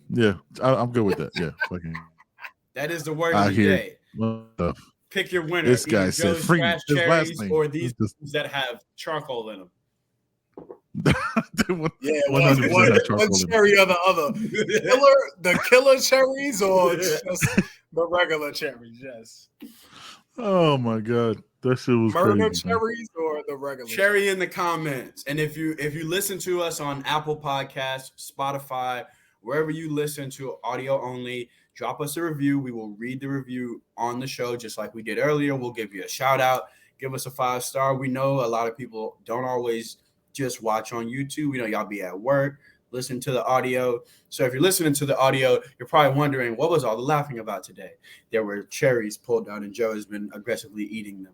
Yeah, I'm good with that. Yeah, fucking. That is the word of the day. Pick your winner. This guy said Joe's Freeney, trash his last cherries name. or these that have charcoal in them. One cherry or the other. The killer cherries or just the regular cherries? Yes. Oh my god, that shit was murder crazy, cherries or the regular cherry in the comments. And if you listen to us on Apple Podcasts, Spotify, wherever you listen to audio only, drop us a review. We will read the review on the show just like we did earlier. We'll give you a shout out. Give us a 5-star. We know a lot of people don't always just watch on YouTube. We know y'all be at work, listen to the audio. So if you're listening to the audio, you're probably wondering, what was all the laughing about today? There were cherries pulled down and Joe has been aggressively eating them.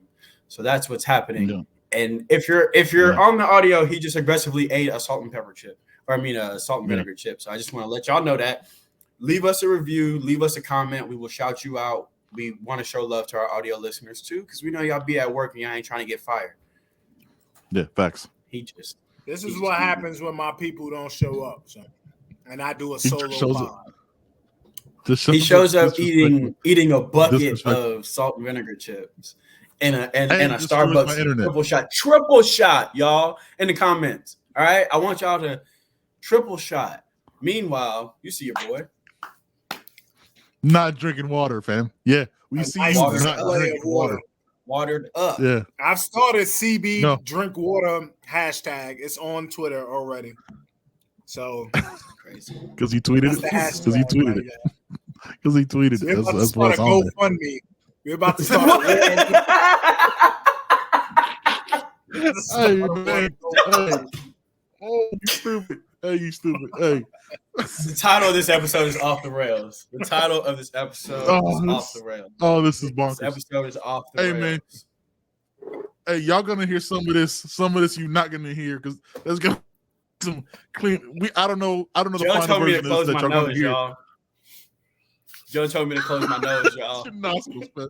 So that's what's happening. Yeah. And if you're on the audio, he just aggressively ate a salt and pepper chip, a salt and vinegar chip. So I just want to let y'all know that. Leave us a review, leave us a comment. We will shout you out. We want to show love to our audio listeners too, because we know y'all be at work and y'all ain't trying to get fired. Yeah, facts. This is what happens when my people don't show up. So, and I do a solo pod. He shows up eating a bucket of salt and vinegar chips and a Starbucks triple shot, y'all, in the comments. All right, I want y'all to triple shot. Meanwhile, you see your boy not drinking water, fam. Yeah, we see you not drinking water. Watered up. Yeah, I've started CB drink water hashtag. It's on Twitter already. So crazy because he tweeted it. Because he tweeted it. Because he tweeted it. That's what's on there. GoFundMe. We're about to start. Hey man. Oh, you stupid. Hey, you stupid. Hey. The title of this episode is Off the Rails. The title of this episode is Off the Rails. Oh, this is bonkers. This episode is Off the Rails. Man. Hey, y'all gonna hear some of this. Some of this you're not gonna hear because there's gonna be some clean. I don't know the final version of this that y'all gonna hear. Y'all. Joe told me to close my nose, y'all. Your nostrils, man.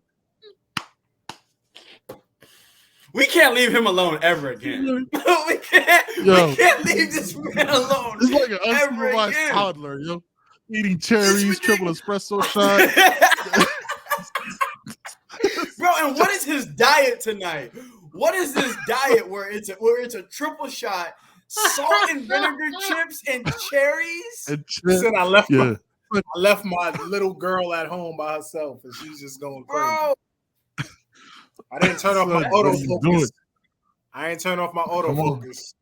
We can't leave him alone ever again. we can't leave this man alone. It's like an unsupervised toddler, yo. Eating cherries, triple espresso shot. Bro, and what is his diet tonight? What is this diet where it's a triple shot, salt and vinegar chips and cherries? Said I left my little girl at home by herself, and she's just going crazy. Bro. I didn't turn off my autofocus. I ain't turn off my autofocus.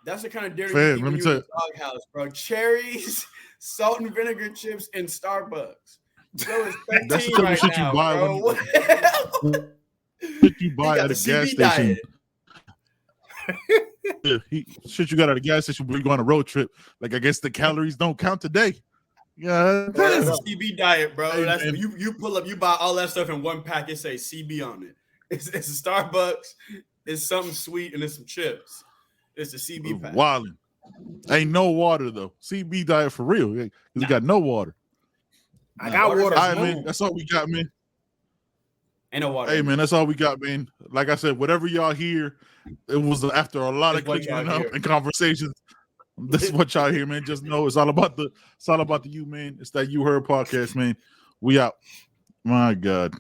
That's the kind of dirty thing in the doghouse, bro. Cherries, salt and vinegar chips, and Starbucks. So it's 13 that's the right shit now, you buy bro. Shit you buy at a gas station. Shit you got at a gas station when you go on a road trip. Like I guess the calories don't count today. Yeah, that's a CB diet, bro. Hey, that's you pull up, you buy all that stuff in one pack. It say CB on it. It's a Starbucks. It's something sweet and it's some chips. It's a CB pack. Wildin'. Ain't no water though. CB diet for real. Because you got no water. I got water. All right, man. That's all we got, man. Ain't no water. Hey, man, that's all we got, man. Like I said, whatever y'all hear, it was after a lot of clicking up and conversations. This is what y'all hear, man. Just know it's all about the you, man. It's that You Heard podcast, man. We out. My God.